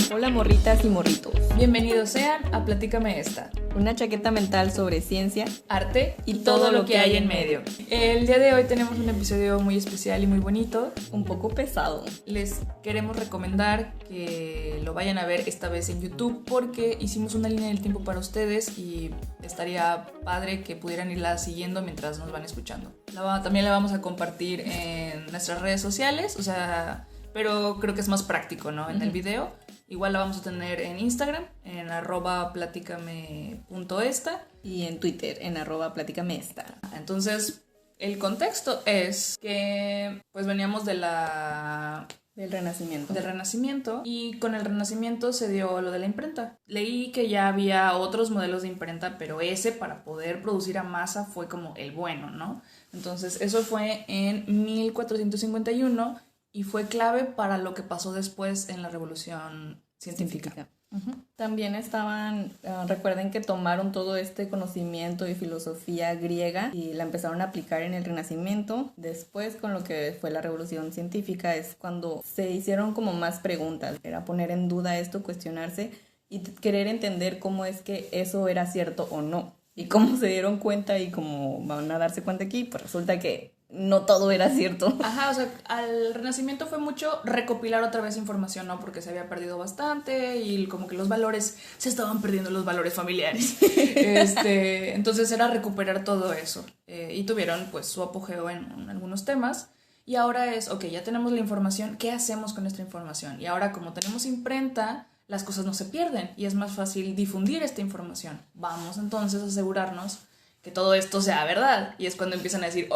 Hola morritas y morritos. Bienvenidos sean a Platícame Esta. Una chaqueta mental sobre ciencia, arte y todo lo que hay en medio. El día de hoy tenemos un episodio muy especial y muy bonito. Un poco pesado. Les queremos recomendar que lo vayan a ver esta vez en YouTube porque hicimos una línea del tiempo para ustedes y estaría padre que pudieran irla siguiendo mientras nos van escuchando. También la vamos a compartir en nuestras redes sociales, pero creo que es más práctico, ¿no? En el video. Igual la vamos a tener en Instagram, en @platicame.esta. Y en Twitter, en @platicameesta. Entonces, el contexto es que pues veníamos del Renacimiento, y con el Renacimiento se dio lo de la imprenta. Leí que ya había otros modelos de imprenta, pero ese para poder producir a masa fue como el bueno, ¿no? Entonces eso fue en 1451 y fue clave para lo que pasó después en la Revolución Científica. También recuerden que tomaron todo este conocimiento y filosofía griega y la empezaron a aplicar en el Renacimiento. Después, con lo que fue la Revolución Científica, es cuando se hicieron como más preguntas. Era poner en duda esto, cuestionarse y querer entender cómo es que eso era cierto o no. Y cómo se dieron cuenta y cómo van a darse cuenta aquí, pues resulta que no todo era cierto. Ajá, o sea, al Renacimiento fue mucho recopilar otra vez información, ¿no? Porque se había perdido bastante y como que los valores, se estaban perdiendo los valores familiares. Entonces era recuperar todo eso. Y tuvieron pues su apogeo en algunos temas. Y ahora es, ok, ya tenemos la información, ¿qué hacemos con nuestra información? Y ahora como tenemos imprenta, las cosas no se pierden y es más fácil difundir esta información. Vamos entonces a asegurarnos que todo esto sea verdad. Y es cuando empiezan a decir,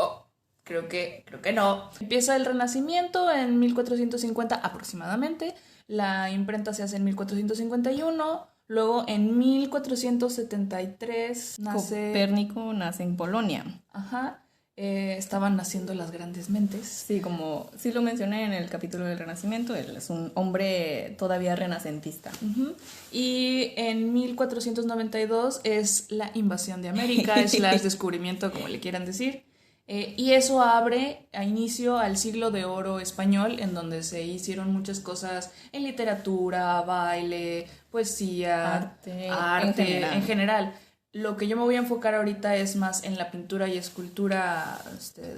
creo que no. Empieza el Renacimiento en 1450 aproximadamente. La imprenta se hace en 1451. Luego en 1473 nace... Copérnico nace en Polonia. Ajá. Estaban naciendo las grandes mentes. Sí, como sí lo mencioné en el capítulo del Renacimiento, él es un hombre todavía renacentista. Y en 1492 es la invasión de América, es el descubrimiento, como le quieran decir. Y eso abre a inicio al siglo de oro español, en donde se hicieron muchas cosas en literatura, baile, poesía, arte en general. Lo que yo me voy a enfocar ahorita es más en la pintura y escultura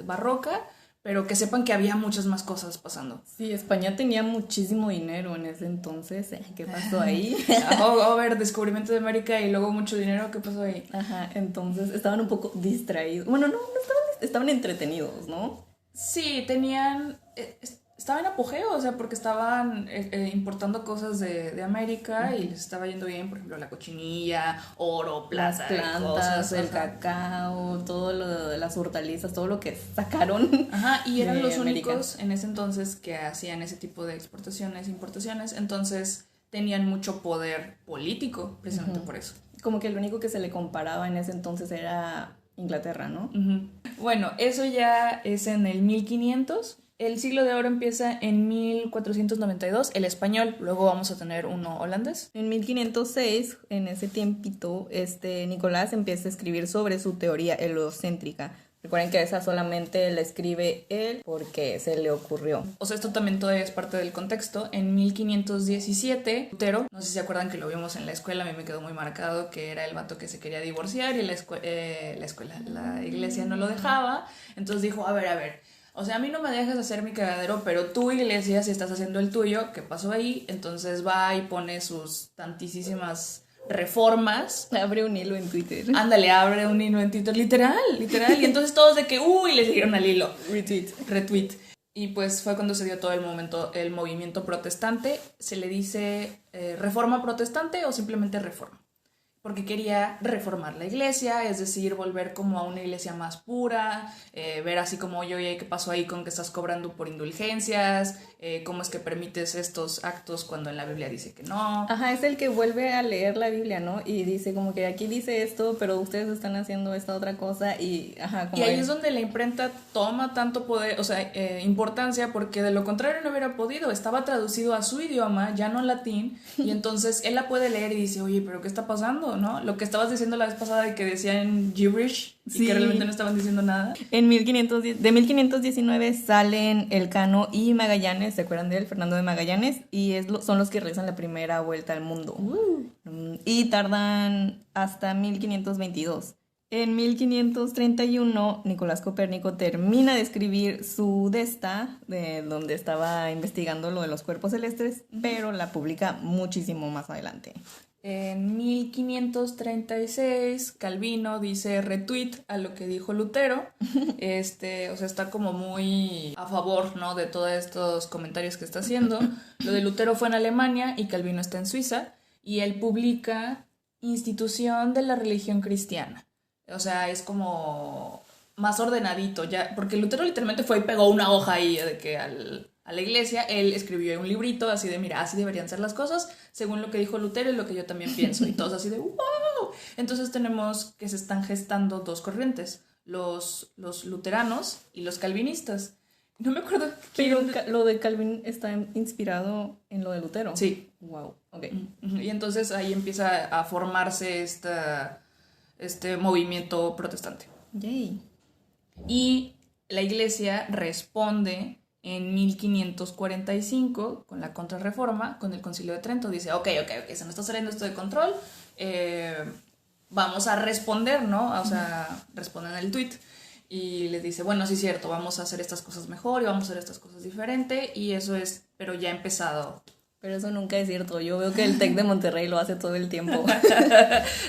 barroca, pero que sepan que había muchas más cosas pasando. Sí, España tenía muchísimo dinero en ese entonces. ¿Qué pasó ahí? A ver, descubrimiento de América y luego mucho dinero, ¿qué pasó ahí? Ajá, entonces estaban un poco distraídos. Bueno, no estaban entretenidos, ¿no? Sí, estaba en apogeo, o sea, porque estaban importando cosas de América y les estaba yendo bien, por ejemplo, la cochinilla, oro, plata, las plantas, cosas, el cacao, todo lo de las hortalizas, todo lo que sacaron. Ajá, y eran los únicos en ese entonces que hacían ese tipo de exportaciones, importaciones, entonces tenían mucho poder político, precisamente por eso. Como que el único que se le comparaba en ese entonces era Inglaterra, ¿no? Bueno, eso ya es en el 1500. El siglo de oro empieza en 1492, el español, luego vamos a tener uno holandés. En 1506, en ese tiempito, Nicolás empieza a escribir sobre su teoría heliocéntrica. Recuerden que esa solamente la escribe él porque se le ocurrió. O sea, esto también todavía es parte del contexto. En 1517, Lutero, no sé si se acuerdan que lo vimos en la escuela, a mí me quedó muy marcado que era el vato que se quería divorciar y la iglesia no lo dejaba. Entonces dijo, a ver, o sea, a mí no me dejas hacer mi cagadero, pero tú, iglesia, si estás haciendo el tuyo, ¿qué pasó ahí? Entonces va y pone sus tantísimas reformas. Abre un hilo en Twitter. Ándale, abre un hilo en Twitter, literal. Y entonces todos de que, le siguieron al hilo. Retweet. Y pues fue cuando se dio todo el movimiento protestante. Se le dice reforma protestante o simplemente reforma. Porque quería reformar la iglesia, es decir, volver como a una iglesia más pura, ver así como, oye, ¿qué pasó ahí con que estás cobrando por indulgencias? ¿Cómo es que permites estos actos cuando en la Biblia dice que no? Ajá, es el que vuelve a leer la Biblia, ¿no? Y dice como que aquí dice esto, pero ustedes están haciendo esta otra cosa y... Ajá, como y ahí es donde la imprenta toma tanto poder, importancia, porque de lo contrario no hubiera podido, estaba traducido a su idioma, ya no en latín, y entonces él la puede leer y dice, oye, ¿pero qué está pasando? todo, ¿no? Lo que estabas diciendo la vez pasada de que decían gibberish y Sí. que realmente no estaban diciendo nada. En 1510, de 1519 salen Elcano y Magallanes, ¿se acuerdan de él? Fernando de Magallanes, y son los que realizan la primera vuelta al mundo. Y tardan hasta 1522. En 1531, Nicolás Copérnico termina de escribir su Desta, de donde estaba investigando lo de los cuerpos celestes, pero la publica muchísimo más adelante. En 1536, Calvino dice retweet a lo que dijo Lutero. O sea, está como muy a favor, ¿no? De todos estos comentarios que está haciendo. Lo de Lutero fue en Alemania y Calvino está en Suiza. Y él publica Institución de la Religión Cristiana. O sea, es como más ordenadito ya, porque Lutero literalmente fue y pegó una hoja ahí de que a la iglesia, él escribió un librito así de, mira, así deberían ser las cosas, según lo que dijo Lutero y lo que yo también pienso, y todos así de, wow. Entonces tenemos que se están gestando dos corrientes, los luteranos y los calvinistas. No me acuerdo. Pero lo de Calvin está inspirado en lo de Lutero. Sí. Wow, ok. Y entonces ahí empieza a formarse este movimiento protestante. Yay. Y la iglesia responde en 1545 con la Contrarreforma, con el Concilio de Trento. Dice, ok, se nos está saliendo esto de control, vamos a responder, ¿no? O sea, responden el tweet y les dice, bueno, sí es cierto, vamos a hacer estas cosas mejor y vamos a hacer estas cosas diferente, y eso es, pero ya ha empezado. Pero eso nunca es cierto. Yo veo que el TEC de Monterrey lo hace todo el tiempo.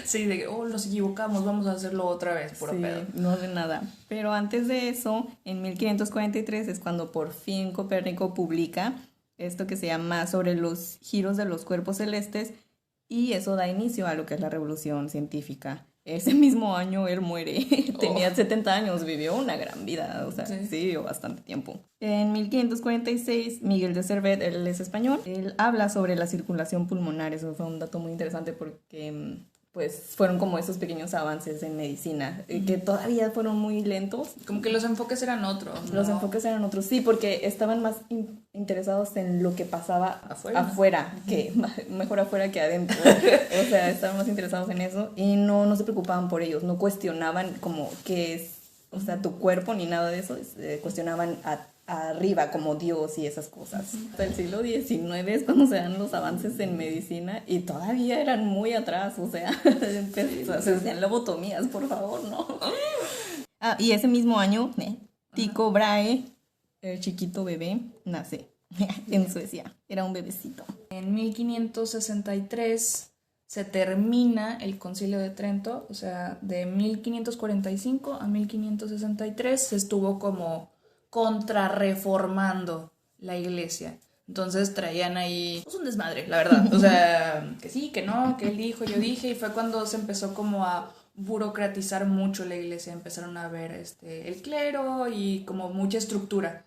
Sí, de que, nos equivocamos, vamos a hacerlo otra vez, puro sí, pedo. no de nada. Pero antes de eso, en 1543 es cuando por fin Copérnico publica esto que se llama Sobre los giros de los cuerpos celestes, y eso da inicio a lo que es la revolución científica. Ese mismo año él muere. Tenía 70 años, vivió una gran vida, o sea, sí, vivió bastante tiempo. En 1546, Miguel de Servet, él es español, él habla sobre la circulación pulmonar. Eso fue un dato muy interesante porque pues fueron como esos pequeños avances en medicina, que todavía fueron muy lentos. Como que los enfoques eran otros, ¿no? Los enfoques eran otros, sí, porque estaban más interesados en lo que pasaba afuera, que mejor afuera que adentro. O sea, estaban más interesados en eso y no se preocupaban por ellos, no cuestionaban como qué es, o sea, tu cuerpo ni nada de eso, cuestionaban arriba como Dios y esas cosas. Hasta el siglo XIX es cuando se dan los avances en medicina y todavía eran muy atrás, o sea, se hacían lobotomías, por favor, ¿no? Y ese mismo año, Tycho Brahe, el chiquito bebé, nace en Suecia. Era un bebecito. En 1563 se termina el Concilio de Trento, o sea, de 1545 a 1563 se estuvo como contrarreformando la iglesia. Entonces traían ahí pues un desmadre, la verdad. O sea, que sí, que no, que él dijo, yo dije, y fue cuando se empezó como a burocratizar mucho la iglesia. Empezaron a ver el clero y como mucha estructura,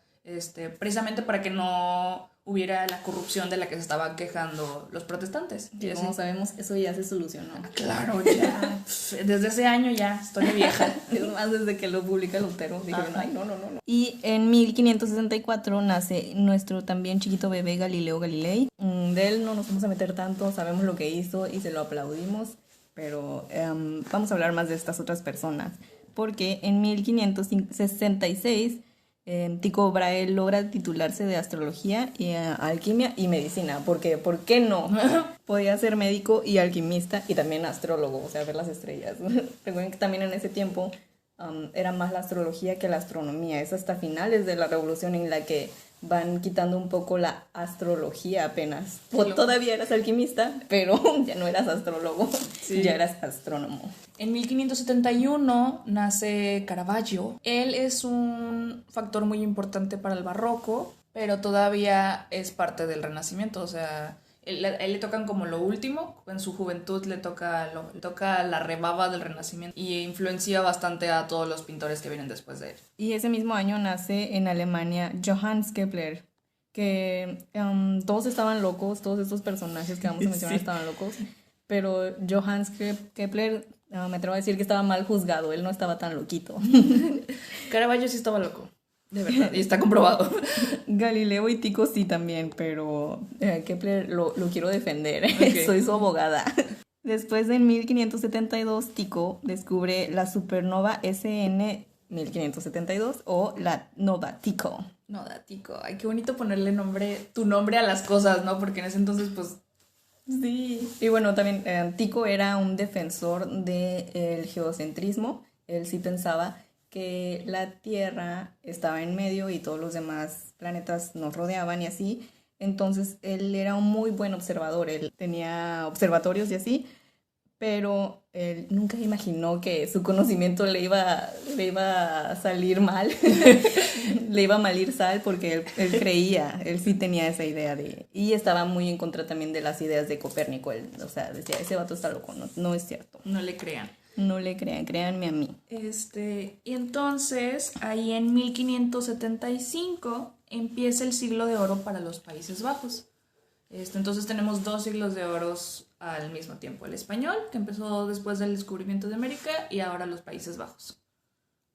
precisamente para que no hubiera la corrupción de la que se estaban quejando los protestantes. Y como sabemos, eso ya se solucionó. Claro, ya. Desde ese año ya, estoy vieja. Es más, desde que lo publica Lutero, dijeron, ay, no. Y en 1564 nace nuestro también chiquito bebé Galileo Galilei. De él no nos vamos a meter tanto, sabemos lo que hizo y se lo aplaudimos, pero vamos a hablar más de estas otras personas. Porque en 1566... Tycho Brahe logra titularse de astrología y alquimia y medicina, porque ¿por qué no? Podía ser médico y alquimista y también astrólogo, o sea, ver las estrellas. Recuerden que también en ese tiempo era más la astrología que la astronomía. Es hasta finales de la revolución en la que van quitando un poco la astrología apenas. Todavía eras alquimista, pero ya no eras astrólogo, sí. Ya eras astrónomo. En 1571 nace Caravaggio. Él es un factor muy importante para el barroco, pero todavía es parte del Renacimiento. O sea, él le tocan como lo último. En su juventud le toca la rebaba del Renacimiento y influencia bastante a todos los pintores que vienen después de él. Y ese mismo año nace en Alemania Johannes Kepler, que todos estaban locos, todos estos personajes que vamos a mencionar estaban locos, pero Johannes Kepler... me atrevo a decir que estaba mal juzgado, él no estaba tan loquito. Caravaggio sí estaba loco, de verdad, y está comprobado. Galileo y Tycho sí también, pero Kepler lo quiero defender, okay. Soy su abogada. Después de 1572, Tycho descubre la supernova SN 1572 o la nova Tycho. Nova Tycho. Ay, qué bonito ponerle tu nombre a las cosas, ¿no? Porque en ese entonces, pues... Sí. Y bueno, también Tycho era un defensor del geocentrismo. Él sí pensaba que la Tierra estaba en medio y todos los demás planetas nos rodeaban y así. Entonces él era un muy buen observador. Él tenía observatorios y así, pero él nunca imaginó que su conocimiento le iba a salir mal, le iba a malir sal, porque él creía, él sí tenía esa idea y estaba muy en contra también de las ideas de Copérnico. Él, o sea, decía, ese vato está loco, no es cierto. No le crean. No le crean, créanme a mí. Y entonces, ahí en 1575 empieza el siglo de oro para los Países Bajos. Entonces tenemos 2 siglos de oro al mismo tiempo. El español, que empezó después del descubrimiento de América, y ahora los Países Bajos.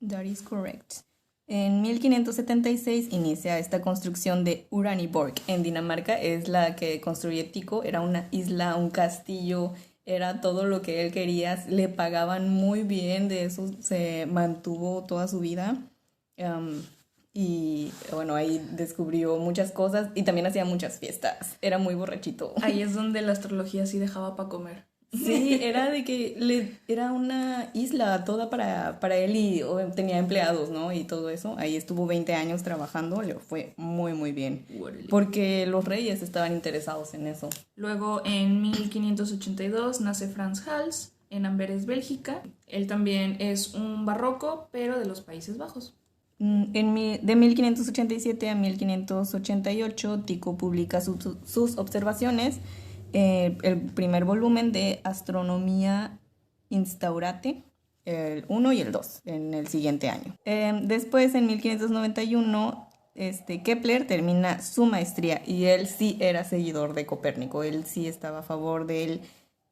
That is correct. En 1576 inicia esta construcción de Uraniborg en Dinamarca. Es la que construye Tycho. Era una isla, un castillo, era todo lo que él quería. Le pagaban muy bien, de eso se mantuvo toda su vida. Y bueno, ahí descubrió muchas cosas y también hacía muchas fiestas. Era muy borrachito. Ahí es donde la astrología sí dejaba para comer. Sí, era de que era una isla toda para él y tenía empleados, ¿no? Y todo eso. Ahí estuvo 20 años trabajando, le fue muy, muy bien. Porque los reyes estaban interesados en eso. Luego, en 1582, nace Frans Hals en Amberes, Bélgica. Él también es un barroco, pero de los Países Bajos. De 1587 a 1588, Tycho publica sus observaciones, el primer volumen de Astronomía Instaurate, el 1 y el 2, en el siguiente año. Después, en 1591, Kepler termina su maestría y él sí era seguidor de Copérnico, él sí estaba a favor del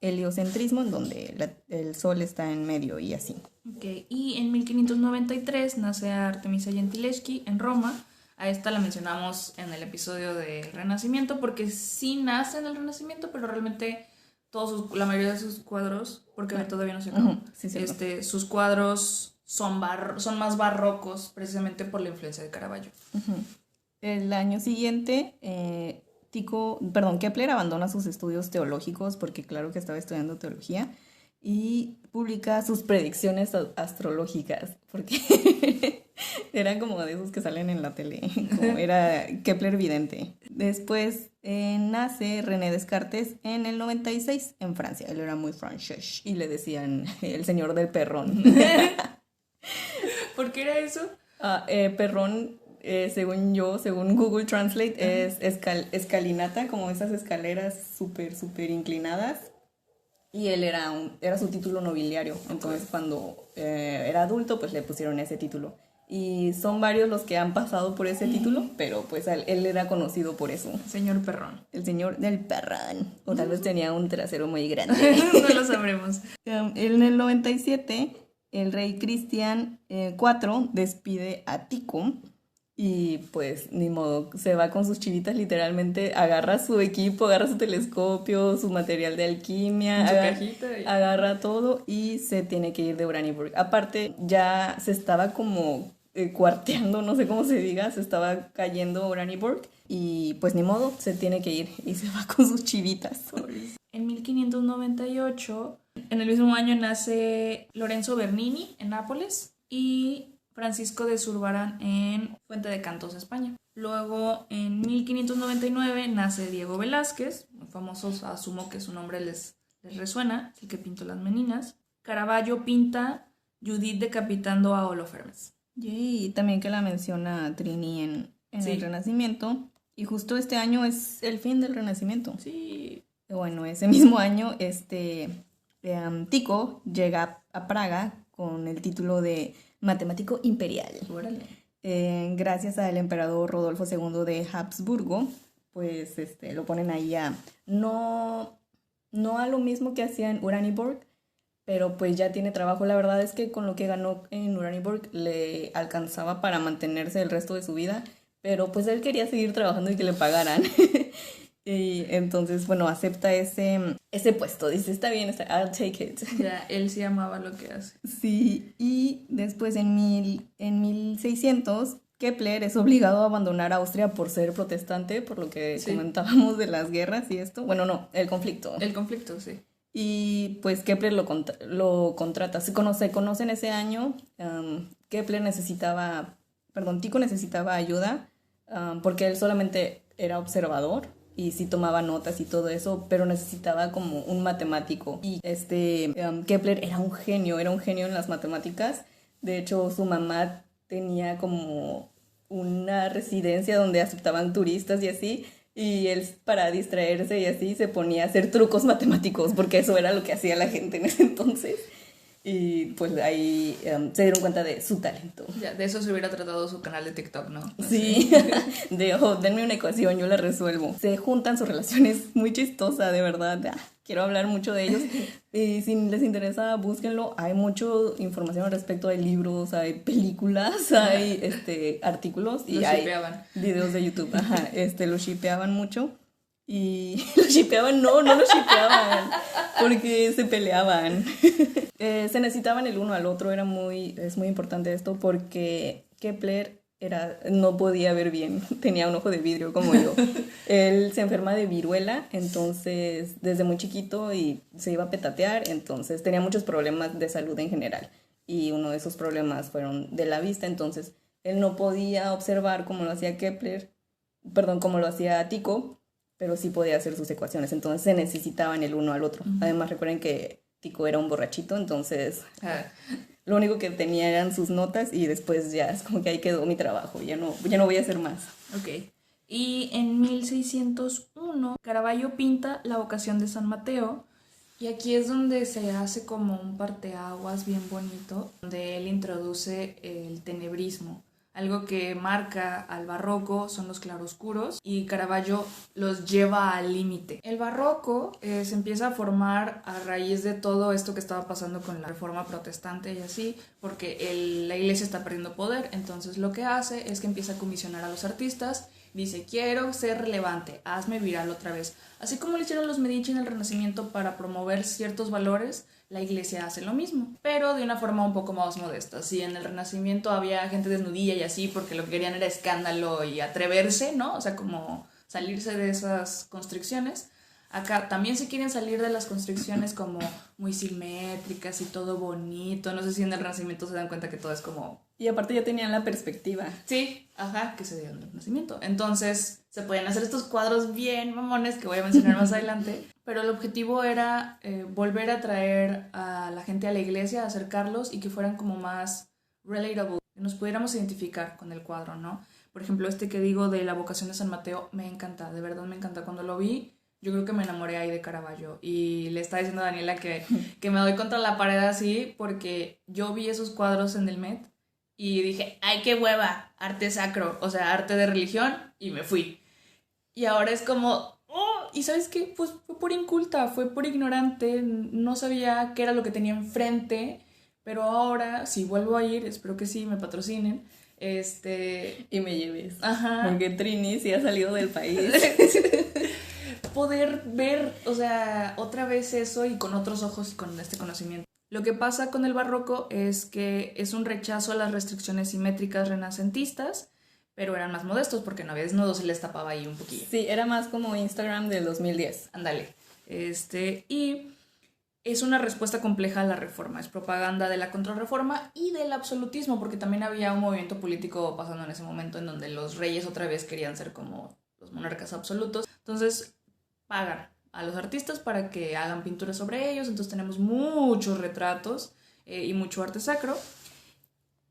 heliocentrismo, en donde el Sol está en medio y así. Okay. Y en 1593 nace Artemisia Gentileschi en Roma. A esta la mencionamos en el episodio del Renacimiento, porque sí nace en el Renacimiento, pero realmente la mayoría de sus cuadros, porque todavía no se acabó, sí, sus cuadros son más barrocos precisamente por la influencia de Caravaggio. El año siguiente, Kepler abandona sus estudios teológicos, porque claro que estaba estudiando teología, y publica sus predicciones astrológicas, porque eran como de esos que salen en la tele, como era Kepler vidente. Después nace René Descartes en el 96 en Francia. Él era muy francés y le decían el señor del perrón. ¿Por qué era eso? Perrón, según Google Translate, es escalinata, como esas escaleras súper, súper inclinadas. Y él era su título nobiliario. Entonces, cuando era adulto, pues le pusieron ese título. Y son varios los que han pasado por ese título, pero pues él era conocido por eso. Señor Perrón. El señor del perrón. O tal vez tenía un trasero muy grande. No lo sabremos. En el 97, el rey Cristian IV despide a Tycho. Y pues ni modo, se va con sus chivitas, literalmente agarra su equipo, agarra su telescopio, su material de alquimia, agarra todo y se tiene que ir de Uraniborg. Aparte ya se estaba como cuarteando, no sé cómo se diga, se estaba cayendo Uraniborg y pues ni modo, se tiene que ir y se va con sus chivitas. En 1598, en el mismo año nace Lorenzo Bernini en Nápoles y Francisco de Zurbarán en Fuente de Cantos, España. Luego, en 1599, nace Diego Velázquez, muy famoso, asumo que su nombre les resuena, el que pintó las Meninas. Caravaggio pinta Judith decapitando a Holofernes. Y también que la menciona Trini en el Renacimiento. Y justo este año es el fin del Renacimiento. Sí. Bueno, ese mismo año, Tycho llega a Praga con el título de matemático imperial. Gracias al emperador Rodolfo II de Habsburgo, pues lo ponen ahí no a lo mismo que hacía en Uraniborg, pero pues ya tiene trabajo. La verdad es que con lo que ganó en Uraniborg le alcanzaba para mantenerse el resto de su vida, pero pues él quería seguir trabajando y que le pagaran. Y entonces, bueno, acepta ese puesto. Dice, está bien, I'll take it. Ya, él sí amaba lo que hace. Sí, y después en 1600 Kepler es obligado a abandonar Austria por ser protestante, por lo que Sí. comentábamos de las guerras y esto. Bueno, no, el conflicto. El conflicto, sí. Y pues Kepler lo contrata. Se conocen ese año. Kepler necesitaba, perdón, Tycho necesitaba ayuda porque él solamente era observador y sí tomaba notas y todo eso, pero necesitaba como un matemático. Y Kepler era un genio en las matemáticas. De hecho, su mamá tenía como una residencia donde aceptaban turistas y así. Y él, para distraerse y así, se ponía a hacer trucos matemáticos, porque eso era lo que hacía la gente en ese entonces. Y pues ahí se dieron cuenta de su talento. Ya, de eso se hubiera tratado su canal de TikTok, ¿no? Sí, denme una ecuación, yo la resuelvo. Se juntan, su relación es muy chistosa, de verdad. Quiero hablar mucho de ellos. Y si les interesa, búsquenlo. Hay mucha información al respecto. Hay libros, hay películas, hay artículos y Lo hay shippeaban. videos de YouTube. Ajá, lo shippeaban mucho. Y lo shippeaban, no lo shippeaban, porque se peleaban. Se necesitaban el uno al otro, es muy importante esto, porque Kepler no podía ver bien, tenía un ojo de vidrio como yo. Él se enferma de viruela, entonces desde muy chiquito y se iba a petatear, entonces tenía muchos problemas de salud en general. Y uno de esos problemas fueron de la vista, entonces él no podía observar como lo hacía como lo hacía Tycho, pero sí podía hacer sus ecuaciones, entonces se necesitaban el uno al otro. Ujú. Además recuerden que Tycho era un borrachito, entonces Ah, lo único que tenía eran sus notas y después ya es como que ahí quedó mi trabajo, ya no voy a hacer más. ok. Y en 1601, Caravaggio pinta La vocación de San Mateo. Y aquí es donde se hace como un parteaguas bien bonito, donde él introduce el tenebrismo. Algo que marca al barroco son los claroscuros y Caravaggio los lleva al límite. El barroco se empieza a formar a raíz de todo esto que estaba pasando con la reforma protestante y así, porque la iglesia está perdiendo poder, entonces lo que hace es que empieza a comisionar a los artistas. Dice, quiero ser relevante, hazme viral otra vez. Así como lo hicieron los Medici en el Renacimiento para promover ciertos valores, la iglesia hace lo mismo, pero de una forma un poco más modesta. Si en el Renacimiento había gente desnudilla y así, porque lo que querían era escándalo y atreverse, ¿no? O sea, como salirse de esas constricciones. Acá también se quieren salir de las constricciones como muy simétricas y todo bonito. No sé si en el Renacimiento se dan cuenta que todo es como... Y aparte ya tenían la perspectiva. Sí, ajá, que se dio en el Renacimiento. Entonces se podían hacer estos cuadros bien mamones que voy a mencionar más adelante, pero el objetivo era volver a traer a la gente a la iglesia, acercarlos y que fueran como más relatable, que nos pudiéramos identificar con el cuadro, ¿no? Por ejemplo, este que digo de La vocación de San Mateo, me encanta, de verdad me encanta. Cuando lo vi, yo creo que me enamoré ahí de Caravaggio y le estaba diciendo a Daniela que me doy contra la pared así porque yo vi esos cuadros en el Met y dije, ¡ay, qué hueva! Arte sacro, o sea, arte de religión, y me fui. Y ahora es como, oh, ¿y sabes qué? Pues fue por inculta, fue por ignorante, no sabía qué era lo que tenía enfrente, pero ahora, si vuelvo a ir, espero que sí, me patrocinen, Y me lleves. Ajá. Porque Trini sí ha salido del país. Poder ver, o sea, otra vez eso y con otros ojos y con este conocimiento. Lo que pasa con el barroco es que es un rechazo a las restricciones simétricas renacentistas, pero eran más modestos porque no había desnudos, se les tapaba ahí un poquillo. Sí, era más como Instagram del 2010. Ándale. Y es una respuesta compleja a la reforma, es propaganda de la contrarreforma y del absolutismo, porque también había un movimiento político pasando en ese momento en donde los reyes otra vez querían ser como los monarcas absolutos. Entonces pagan a los artistas para que hagan pinturas sobre ellos, entonces tenemos muchos retratos y mucho arte sacro.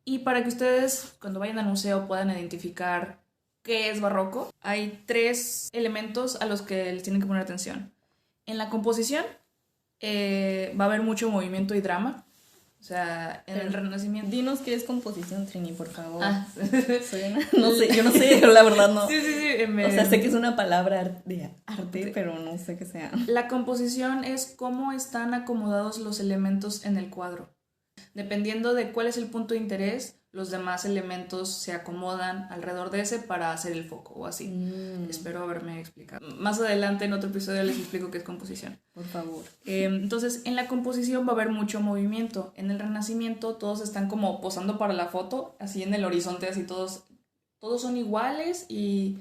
Y para que ustedes cuando vayan al museo puedan identificar qué es barroco, hay 3 elementos a los que les tienen que poner atención. En la composición va a haber mucho movimiento y drama. O sea, en el Renacimiento... Dinos qué es composición, Trini, por favor. Ah. No sé, yo no sé, la verdad no. Sí. O sea, sé que es una palabra de arte, pero no sé qué sea. La composición es cómo están acomodados los elementos en el cuadro. Dependiendo de cuál es el punto de interés, los demás elementos se acomodan alrededor de ese para hacer el foco o así. Espero haberme explicado. Más adelante en otro episodio les explico qué es composición. Por favor. Entonces, en la composición va a haber mucho movimiento. En el Renacimiento todos están como posando para la foto, así en el horizonte, así todos son iguales y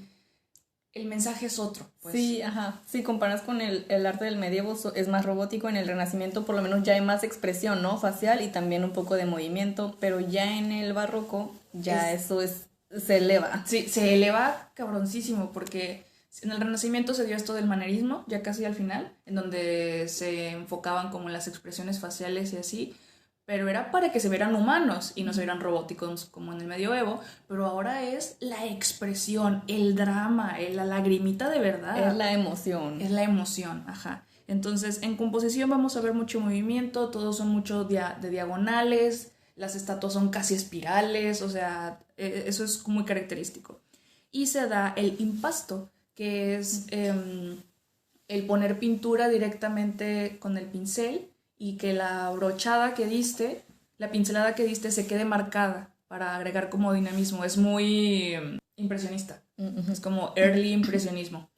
el mensaje es otro. Pues. Sí, ajá. Si comparas con el arte del medievo, es más robótico. En el Renacimiento por lo menos ya hay más expresión, ¿no? Facial y también un poco de movimiento, pero ya en el barroco ya se eleva. Sí, se eleva cabroncísimo porque en el Renacimiento se dio esto del manierismo, ya casi al final, en donde se enfocaban como en las expresiones faciales y así, pero era para que se vieran humanos y no se vieran robóticos como en el medioevo, pero ahora es la expresión, el drama, la lagrimita de verdad. Es la emoción. Es la emoción, ajá. Entonces, en composición vamos a ver mucho movimiento, todos son mucho de diagonales, las estatuas son casi espirales, o sea, eso es muy característico. Y se da el impasto, que es el poner pintura directamente con el pincel y que la brochada que diste, la pincelada que diste se quede marcada para agregar como dinamismo. Es muy impresionista, es como early impresionismo.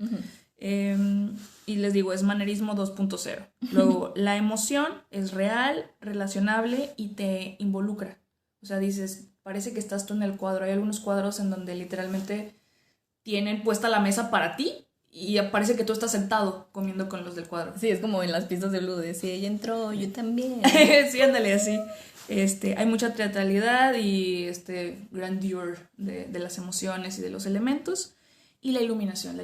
Y les digo, es manierismo 2.0. Luego, la emoción es real, relacionable y te involucra. O sea, dices, parece que estás tú en el cuadro. Hay algunos cuadros en donde literalmente tienen puesta la mesa para ti y parece que tú estás sentado comiendo con los del cuadro. Sí, es como en las pistas de Blue, de si ella entró, yo también. Sí, ándale, así. Hay mucha teatralidad y grandeur de las emociones y de los elementos. Y la iluminación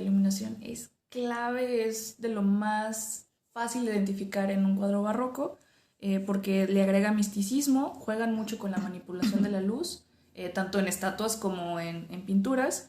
es clave, es de lo más fácil de identificar en un cuadro barroco, porque le agrega misticismo, juegan mucho con la manipulación de la luz, tanto en estatuas como en pinturas,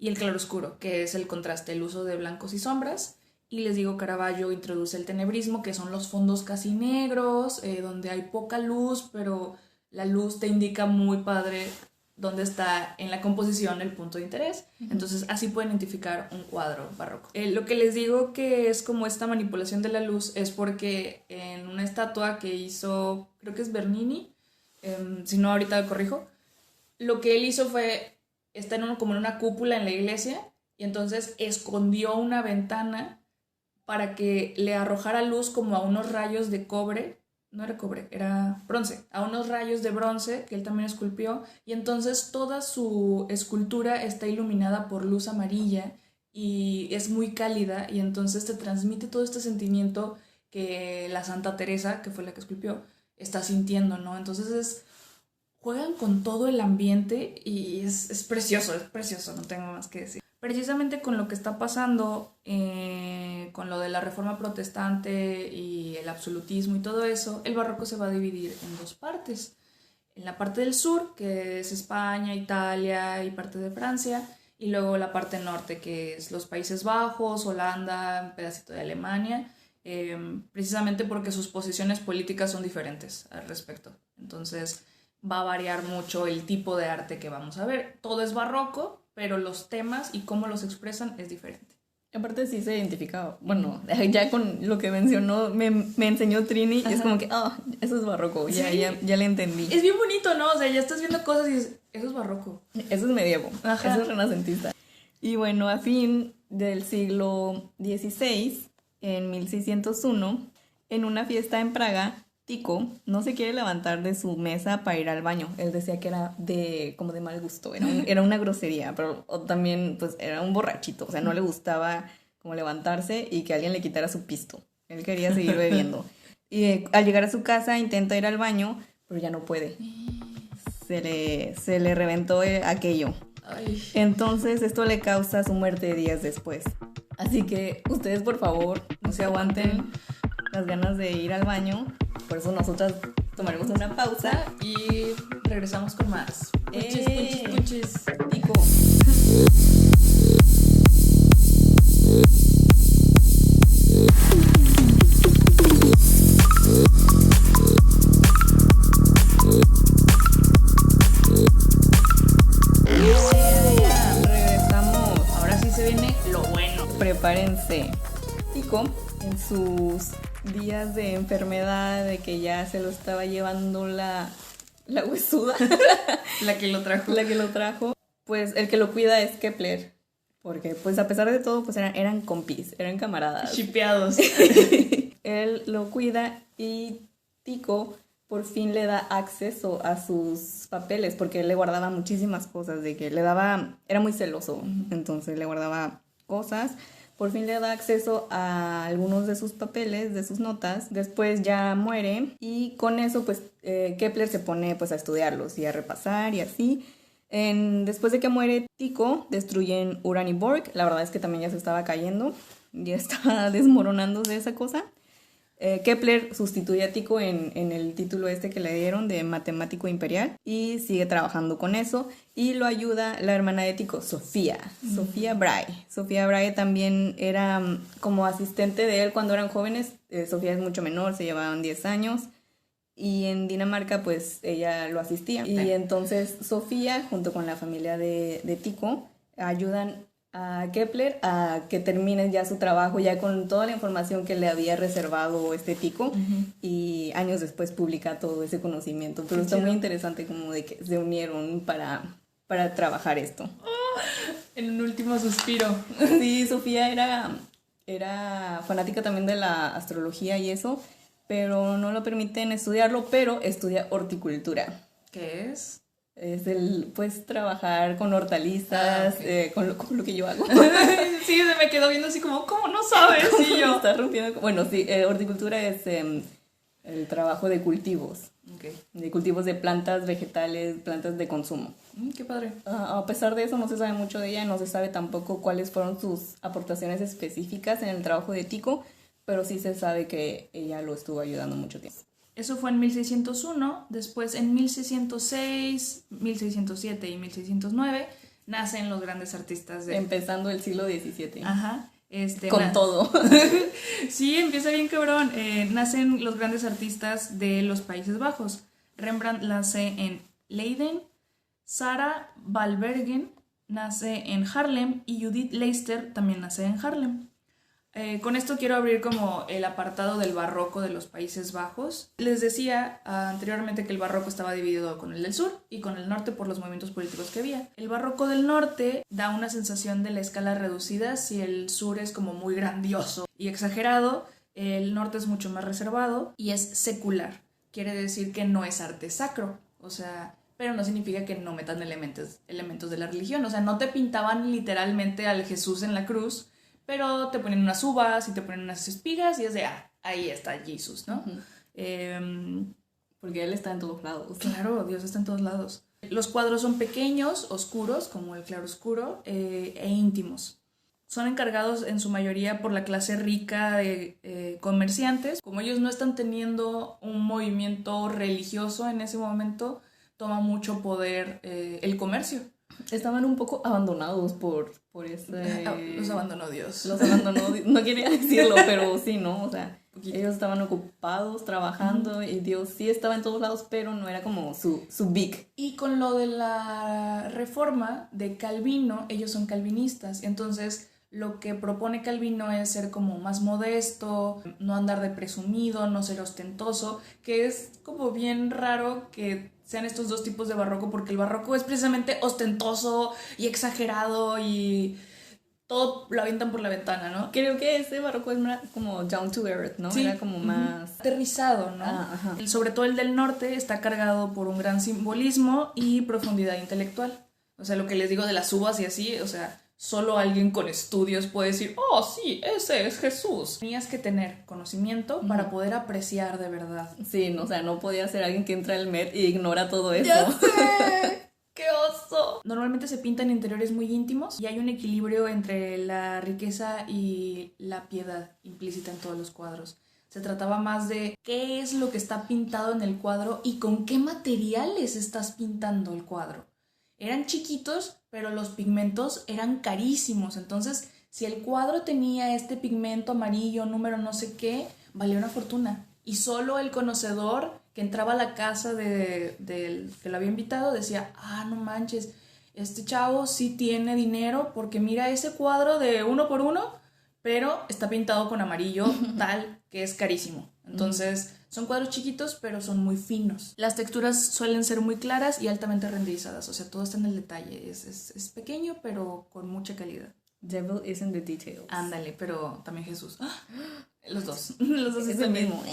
y el claroscuro, que es el contraste, el uso de blancos y sombras. Y les digo, Caravaggio introduce el tenebrismo, que son los fondos casi negros, donde hay poca luz, pero la luz te indica muy padre dónde está en la composición el punto de interés. Entonces así pueden identificar un cuadro barroco. Lo que les digo que es como esta manipulación de la luz es porque en una estatua que hizo, creo que es Bernini, si no ahorita lo corrijo, lo que él hizo fue, está como en una cúpula en la iglesia y entonces escondió una ventana para que le arrojara luz como a unos rayos de cobre. No era cobre, era bronce, a unos rayos de bronce que él también esculpió, y entonces toda su escultura está iluminada por luz amarilla y es muy cálida, y entonces te transmite todo este sentimiento que la Santa Teresa, que fue la que esculpió, está sintiendo, ¿no? Entonces juegan con todo el ambiente y es precioso, no tengo más que decir. Precisamente con lo que está pasando, con lo de la Reforma Protestante y el absolutismo y todo eso, el barroco se va a dividir en dos partes. En la parte del sur, que es España, Italia y parte de Francia, y luego la parte norte, que es los Países Bajos, Holanda, un pedacito de Alemania, precisamente porque sus posiciones políticas son diferentes al respecto. Entonces va a variar mucho el tipo de arte que vamos a ver. Todo es barroco, pero los temas y cómo los expresan es diferente. Aparte sí se identifica, bueno, ya con lo que mencionó, me enseñó Trini, y es como que, eso es barroco, ¿Sí? ya le entendí. Es bien bonito, ¿no? O sea, ya estás viendo cosas y dices, eso es barroco. Eso es medievo, Ajá. Eso es renacentista. Y bueno, a fin del siglo XVI, en 1601, en una fiesta en Praga, Tico no se quiere levantar de su mesa para ir al baño. Él decía que era como de mal gusto, era una grosería, pero también pues era un borrachito, o sea, no le gustaba como levantarse y que alguien le quitara su pisto. Él quería seguir bebiendo. Y al llegar a su casa intenta ir al baño, pero ya no puede. Se le reventó aquello. Ay. Entonces esto le causa su muerte días después. Así que ustedes por favor no se aguanten las ganas de ir al baño. Por eso nosotras tomaremos una pausa y regresamos con más. Puchis. Tico. Regresamos. Ahora sí se viene lo bueno. Prepárense. Tico, en sus días de enfermedad, de que ya se lo estaba llevando la la huesuda, La que lo trajo. la que lo trajo, pues el que lo cuida es Kepler, porque pues a pesar de todo, pues eran compis, eran camaradas. Shipeados. Él lo cuida y Tico por fin le da acceso a sus papeles, porque él le guardaba muchísimas cosas, de que le daba, era muy celoso, entonces le guardaba cosas. Por fin le da acceso a algunos de sus papeles, de sus notas. Después ya muere y con eso pues Kepler se pone pues a estudiarlos y a repasar y así. Después de que muere Tycho, destruyen Uraniborg. La verdad es que también ya se estaba cayendo, ya estaba desmoronándose esa cosa. Kepler sustituye a Tycho en el título este que le dieron de matemático imperial y sigue trabajando con eso y lo ayuda la hermana de Tycho, Sofía Brahe. Sofía Brahe también era como asistente de él cuando eran jóvenes. Sofía es mucho menor, se llevaban 10 años y en Dinamarca pues ella lo asistía. Y entonces Sofía junto con la familia de Tycho ayudan a Kepler a que termine ya su trabajo ya con toda la información que le había reservado Tycho y años después publica todo ese conocimiento, pero está muy interesante como de que se unieron para trabajar esto. En un último suspiro. Sí, Sofía era fanática también de la astrología y eso, pero no lo permiten estudiarlo, pero estudia horticultura. ¿Qué es? Es pues trabajar con hortalizas, okay. con lo que yo hago. Sí, se me quedó viendo así como, ¿cómo no sabes? Sí, yo. Está rompiendo. Bueno, sí, horticultura es el trabajo de cultivos. Okay. De cultivos de plantas, vegetales, plantas de consumo. Qué padre. A pesar de eso, no se sabe mucho de ella, no se sabe tampoco cuáles fueron sus aportaciones específicas en el trabajo de Tycho, pero sí se sabe que ella lo estuvo ayudando mucho tiempo. Eso fue en 1601, después en 1606, 1607 y 1609 nacen los grandes artistas de... Empezando el siglo XVII. Ajá. Con todo. Sí, empieza bien cabrón. Nacen los grandes artistas de los Países Bajos. Rembrandt nace en Leiden, Sarah Valbergen nace en Haarlem y Judith Leister también nace en Haarlem. Con esto quiero abrir como el apartado del barroco de los Países Bajos. Les decía anteriormente que el barroco estaba dividido con el del sur y con el norte por los movimientos políticos que había. El barroco del norte da una sensación de la escala reducida. Si el sur es como muy grandioso y exagerado, el norte es mucho más reservado y es secular. Quiere decir que no es arte sacro, o sea, pero no significa que no metan elementos de la religión. O sea, no te pintaban literalmente al Jesús en la cruz, pero te ponen unas uvas y te ponen unas espigas y es de, ahí está Jesús, ¿no? Porque Él está en todos lados. Claro, Dios está en todos lados. Los cuadros son pequeños, oscuros, como el claroscuro, e íntimos. Son encargados en su mayoría por la clase rica de comerciantes. Como ellos no están teniendo un movimiento religioso en ese momento, toma mucho poder el comercio. Estaban un poco abandonados por ese... Los abandonó Dios. Los abandonó, no quería decirlo, pero sí, ¿no? O sea, ellos estaban ocupados trabajando y Dios sí estaba en todos lados, pero no era como su big. Y con lo de la reforma de Calvino, ellos son calvinistas, entonces lo que propone Calvino es ser como más modesto, no andar de presumido, no ser ostentoso, que es como bien raro que sean estos dos tipos de barroco, porque el barroco es precisamente ostentoso y exagerado y todo lo avientan por la ventana, ¿no? Creo que ese barroco es más como down to earth, ¿no? Sí. Era como más... aterrizado, ¿no? Ajá. Sobre todo el del norte está cargado por un gran simbolismo y profundidad intelectual. O sea, lo que les digo de las uvas y así, o sea, solo alguien con estudios puede decir, oh, sí, ese es Jesús. Tenías que tener conocimiento para poder apreciar de verdad. Sí, no, o sea, no podía ser alguien que entra al Met y ignora todo eso. ¡Ya sé! ¡Qué oso! Normalmente se pintan interiores muy íntimos y hay un equilibrio entre la riqueza y la piedad implícita en todos los cuadros. Se trataba más de qué es lo que está pintado en el cuadro y con qué materiales estás pintando el cuadro. Eran chiquitos, pero los pigmentos eran carísimos. Entonces, si el cuadro tenía este pigmento amarillo, número no sé qué, valía una fortuna. Y solo el conocedor que entraba a la casa del que lo había invitado decía, no manches, este chavo sí tiene dinero porque mira ese cuadro de 1 por 1, pero está pintado con amarillo tal que es carísimo. Entonces, son cuadros chiquitos, pero son muy finos. Las texturas suelen ser muy claras y altamente renderizadas. O sea, todo está en el detalle. Es pequeño, pero con mucha calidad. Devil is in the details. Ándale, pero también Jesús. ¡Ah! Los dos. Los dos Es están el bien. mismo.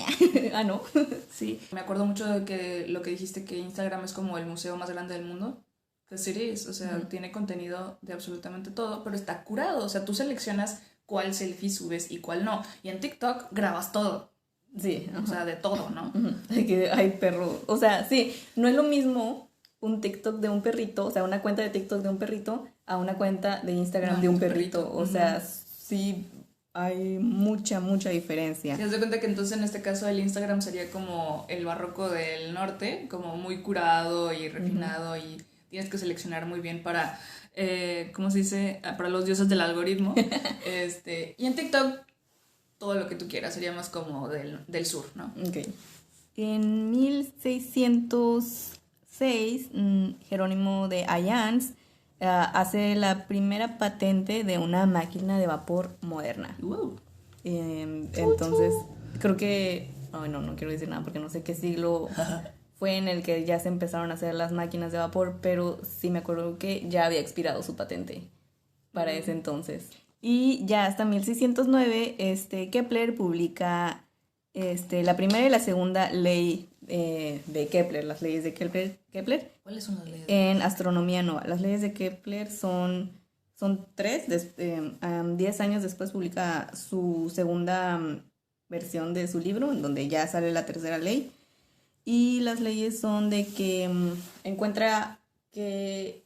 Ah, no. Sí. Me acuerdo mucho de que lo que dijiste, que Instagram es como el museo más grande del mundo. Pues it is. O sea, tiene contenido de absolutamente todo, pero está curado. O sea, tú seleccionas cuál selfie subes y cuál no. Y en TikTok grabas todo. Sí. O sea, de todo, ¿no? Que hay perro. O sea, sí, no es lo mismo un TikTok de un perrito, o sea, una cuenta de TikTok de un perrito a una cuenta de Instagram de un perrito. O sea, sí hay mucha diferencia. Te das cuenta que entonces en este caso el Instagram sería como el barroco del norte, como muy curado y refinado y tienes que seleccionar muy bien para, ¿cómo se dice? Para los dioses del algoritmo. Y en TikTok todo lo que tú quieras sería más como del sur, ¿no? Ok. En 1606, Jerónimo de Ayans hace la primera patente de una máquina de vapor moderna. Entonces, creo que... Ay, no quiero decir nada porque no sé qué siglo fue en el que ya se empezaron a hacer las máquinas de vapor, pero sí me acuerdo que ya había expirado su patente para ese entonces. Y ya hasta 1609, Kepler publica la primera y la segunda ley de Kepler, las leyes de Kepler. ¿Cuáles son las leyes? En astronomía nova. Las leyes de Kepler son 3. 10 años después publica su segunda versión de su libro, en donde ya sale la tercera ley. Y las leyes son de que encuentra que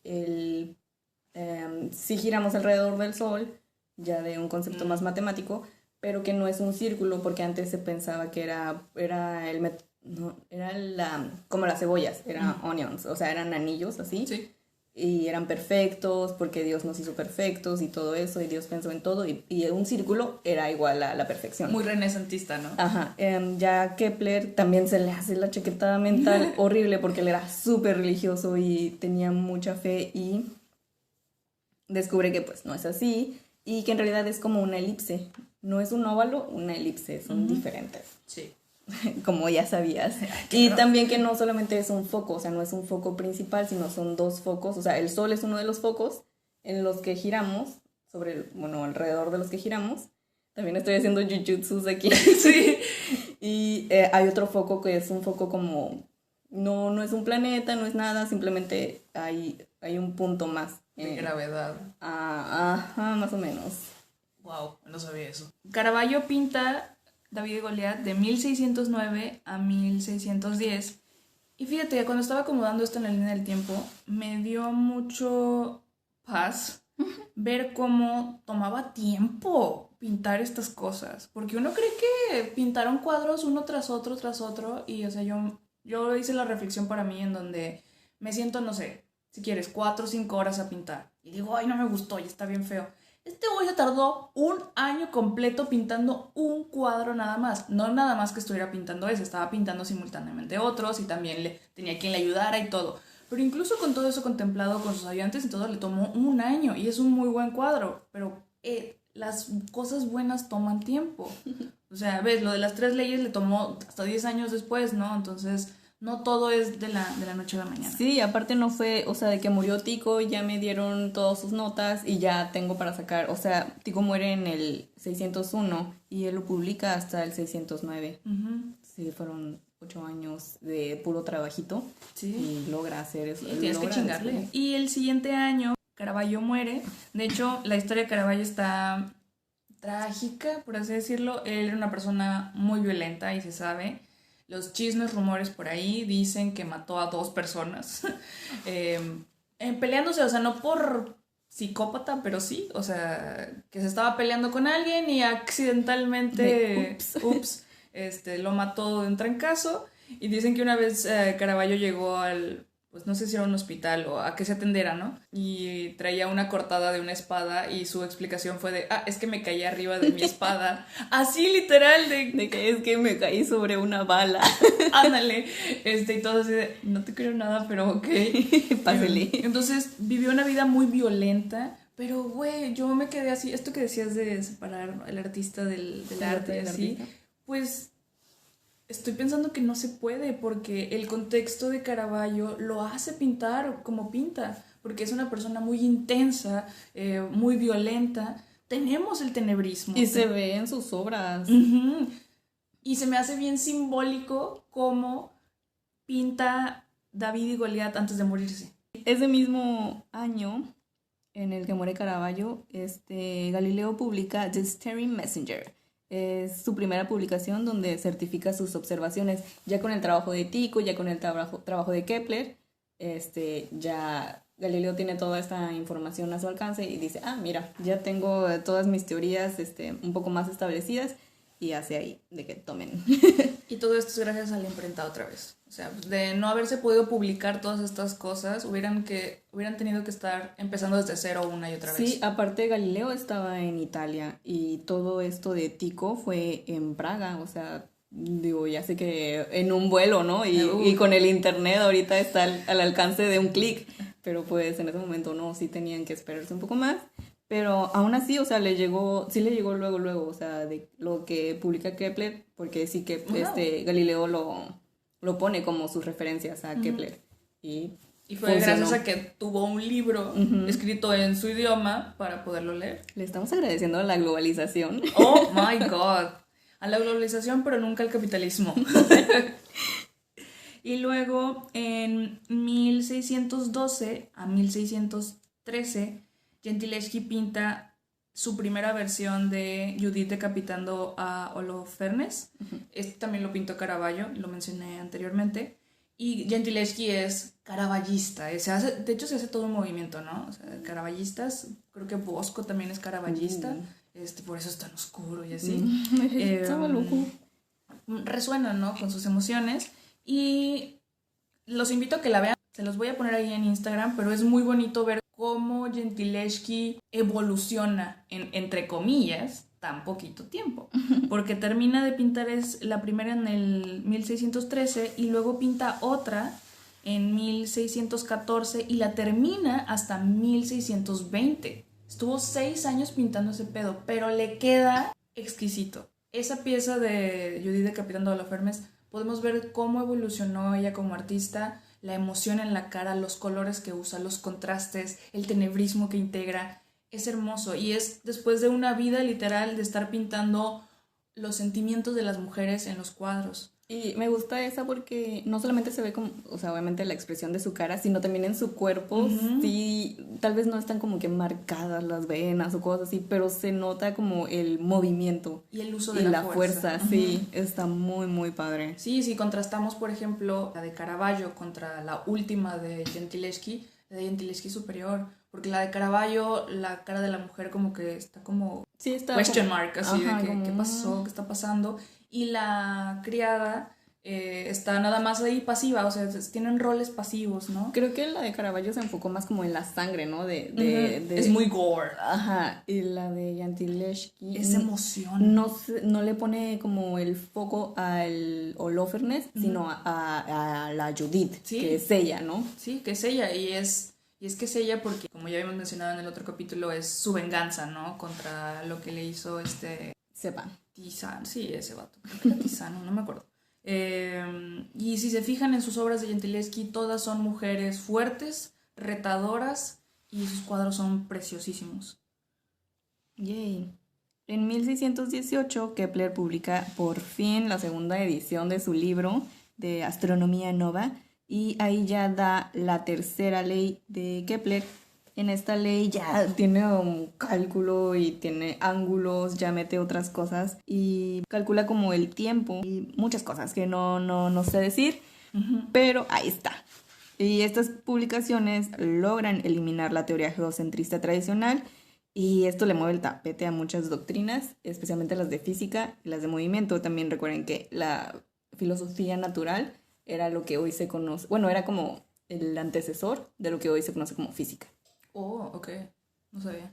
si giramos alrededor del Sol, ya de un concepto más matemático, pero que no es un círculo, porque antes se pensaba que era como las cebollas, eran onions, o sea, eran anillos así. Sí. Y eran perfectos, porque Dios nos hizo perfectos y todo eso, y Dios pensó en todo, y un círculo era igual a la perfección. Muy renacentista, ¿no? Ajá. Ya Kepler también se le hace la chaquetada mental horrible, porque él era súper religioso y tenía mucha fe, y descubre que pues no es así, y que en realidad es como una elipse. No es un óvalo, una elipse, son diferentes. Sí. Como ya sabías. Y también que no solamente es un foco, o sea, no es un foco principal, sino son 2 focos. O sea, el Sol es uno de los focos en los que giramos, alrededor de los que giramos. También estoy haciendo jujutsus aquí. Sí. Y hay otro foco que es un foco como... No es un planeta, no es nada, simplemente hay un punto más. De gravedad. Ajá, más o menos. Wow, no sabía eso. Caravaggio pinta David y Goliat de 1609 a 1610. Y fíjate, cuando estaba acomodando esto en la línea del tiempo, me dio mucho paz ver cómo tomaba tiempo pintar estas cosas. Porque uno cree que pintaron cuadros uno tras otro, y o sea, yo hice la reflexión para mí en donde me siento, no sé, si quieres, 4 o 5 horas a pintar. Y digo, ay, no me gustó, ya está bien feo. Este güey se tardó 1 año completo pintando un cuadro nada más. No nada más que estuviera pintando ese, estaba pintando simultáneamente otros y también tenía quien le ayudara y todo. Pero incluso con todo eso contemplado, con sus ayudantes y todo, le tomó 1 año y es un muy buen cuadro. Pero las cosas buenas toman tiempo. O sea, ves, lo de las 3 leyes le tomó hasta 10 años después, ¿no? Entonces... no todo es de la noche a la mañana. Sí, aparte no fue, o sea, de que murió Tico, ya me dieron todas sus notas y ya tengo para sacar. O sea, Tico muere en el 601 y él lo publica hasta el 609. Sí, fueron 8 años de puro trabajito. Sí. Y logra hacer eso. Y tienes que chingarle. Y el siguiente año, Caravaggio muere. De hecho, la historia de Caravaggio está trágica, por así decirlo. Él era una persona muy violenta y se sabe. Los chismes, rumores por ahí dicen que mató a 2 personas. Peleándose, o sea, no por psicópata, pero sí. O sea, que se estaba peleando con alguien y accidentalmente... Ups. Lo mató de un trancazo. Y dicen que una vez Caravaggio llegó pues no sé si era un hospital o a que se atendiera, ¿no? Y traía una cortada de una espada y su explicación fue de, es que me caí arriba de mi espada. Así literal de que es que me caí sobre una bala. Ándale. Y todo así de, no te creo nada, pero ok. Pásele. Entonces vivió una vida muy violenta. Pero, güey, yo me quedé así, esto que decías de separar el artista del arte y así, pues Estoy pensando que no se puede porque el contexto de Caravaggio lo hace pintar como pinta, porque es una persona muy intensa, muy violenta. Tenemos el tenebrismo. Y se ve en sus obras. Uh-huh. Y se me hace bien simbólico cómo pinta David y Goliat antes de morirse. Ese mismo año en el que muere Caravaggio, Galileo publica The Staring Messenger. Es su primera publicación donde certifica sus observaciones, ya con el trabajo de Tycho, ya con el trabajo de Kepler. Ya Galileo tiene toda esta información a su alcance y dice, mira, ya tengo todas mis teorías un poco más establecidas, y hace ahí de que tomen. Y todo esto es gracias a la imprenta otra vez. O sea, de no haberse podido publicar todas estas cosas, hubieran tenido que estar empezando desde cero una y otra vez. Sí, aparte Galileo estaba en Italia y todo esto de Tycho fue en Praga, o sea, digo, ya sé que en un vuelo, ¿no? Y con el internet ahorita está al alcance de un clic, pero pues en ese momento no, sí tenían que esperarse un poco más. Pero aún así, o sea, sí le llegó luego, o sea, de lo que publica Kepler, porque sí que Galileo lo pone como sus referencias a Kepler. Y fue gracias a que tuvo un libro escrito en su idioma para poderlo leer. Le estamos agradeciendo a la globalización. Oh my God. A la globalización, pero nunca al capitalismo. Y luego, en 1612 a 1613, Gentileschi pinta su primera versión de Judith decapitando a Holofernes. Este también lo pintó Caravaggio, lo mencioné anteriormente. Y Gentileschi es caravallista. De hecho, se hace todo un movimiento, ¿no? O sea, caravallistas, creo que Bosco también es caravallista. Por eso es tan oscuro y así. Estaba loco. Resuena, ¿no? Con sus emociones. Y los invito a que la vean. Se los voy a poner ahí en Instagram, pero es muy bonito ver cómo Gentileschi evoluciona entre comillas, tan poquito tiempo. Porque termina de pintar la primera en el 1613 y luego pinta otra en 1614 y la termina hasta 1620. Estuvo 6 años pintando ese pedo, pero le queda exquisito. Esa pieza de Judith decapitando a Holofernes, podemos ver cómo evolucionó ella como artista, la emoción en la cara, los colores que usa, los contrastes, el tenebrismo que integra. Es hermoso y es después de una vida literal de estar pintando los sentimientos de las mujeres en los cuadros. Y me gusta esa porque no solamente se ve como, o sea, obviamente la expresión de su cara, sino también en su cuerpo. Sí, tal vez no están como que marcadas las venas o cosas así, pero se nota como el movimiento. Y el uso de la fuerza. Sí, está muy, muy padre. Sí, si contrastamos, por ejemplo, la de Caravaggio contra la última de Gentileschi, la de Gentileschi es superior, porque la de Caravaggio, la cara de la mujer como que está como sí, está question mark, así ajá, de como... qué pasó, qué está pasando. Y la criada está nada más ahí pasiva, o sea, tienen roles pasivos, ¿no? Creo que la de Caravaggio se enfocó más como en la sangre, ¿no? Es muy gore. Ajá, y la de Gentileschi... Es emoción. No le pone como el foco al Holofernes, sino a la Judith, sí, que es ella, ¿no? Sí, que es ella, y es que es ella porque, como ya habíamos mencionado en el otro capítulo, es su venganza, ¿no? Contra lo que le hizo Sepan. Tizano, sí, ese vato, creo que era Tizano, no me acuerdo. Y si se fijan en sus obras de Gentileschi, todas son mujeres fuertes, retadoras, y sus cuadros son preciosísimos. Yay. En 1618, Kepler publica por fin la segunda edición de su libro de Astronomía Nova, y ahí ya da la tercera ley de Kepler. En esta ley ya tiene un cálculo y tiene ángulos, ya mete otras cosas y calcula como el tiempo y muchas cosas que no sé decir, pero ahí está. Y estas publicaciones logran eliminar la teoría geocentrista tradicional y esto le mueve el tapete a muchas doctrinas, especialmente las de física y las de movimiento. También recuerden que la filosofía natural era lo que hoy se conoce, bueno, era como el antecesor de lo que hoy se conoce como física. Oh, ok. No sabía.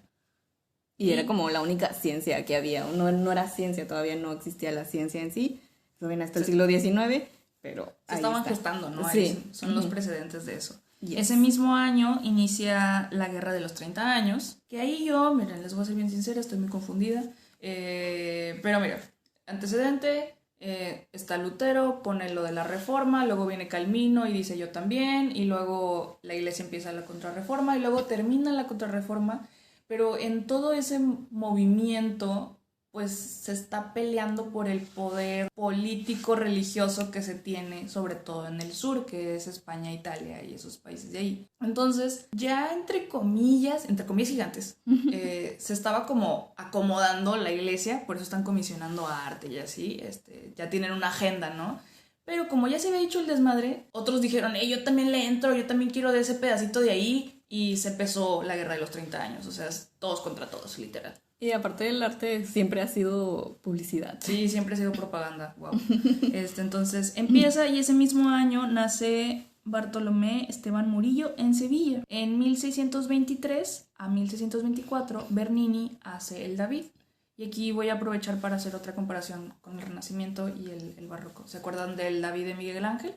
Y era como la única ciencia que había. No era ciencia, todavía no existía la ciencia en sí. Eso viene hasta el siglo XIX, pero se estaban gestando, ¿no? Sí. Son los precedentes de eso. Yes. Ese mismo año inicia la Guerra de los 30 años, que ahí yo, miren, les voy a ser bien sincera, estoy muy confundida. Pero mira, antecedente, Está Lutero, pone lo de la reforma, luego viene Calvino y dice yo también, y luego la iglesia empieza la contrarreforma y luego termina la contrarreforma, pero en todo ese movimiento pues se está peleando por el poder político religioso que se tiene, sobre todo en el sur, que es España, Italia y esos países de ahí. Entonces, ya entre comillas gigantes, se estaba como acomodando la iglesia, por eso están comisionando arte y así, ya tienen una agenda, ¿no? Pero como ya se había dicho el desmadre, otros dijeron, yo también le entro, yo también quiero de ese pedacito de ahí, y se empezó la guerra de los 30 años, o sea, todos contra todos, literal. Y aparte del arte siempre ha sido publicidad. Sí, siempre ha sido propaganda, wow. Entonces empieza y ese mismo año nace Bartolomé Esteban Murillo en Sevilla. En 1623 a 1624 Bernini hace el David. Y aquí voy a aprovechar para hacer otra comparación con el Renacimiento y el Barroco. ¿Se acuerdan del David de Miguel Ángel?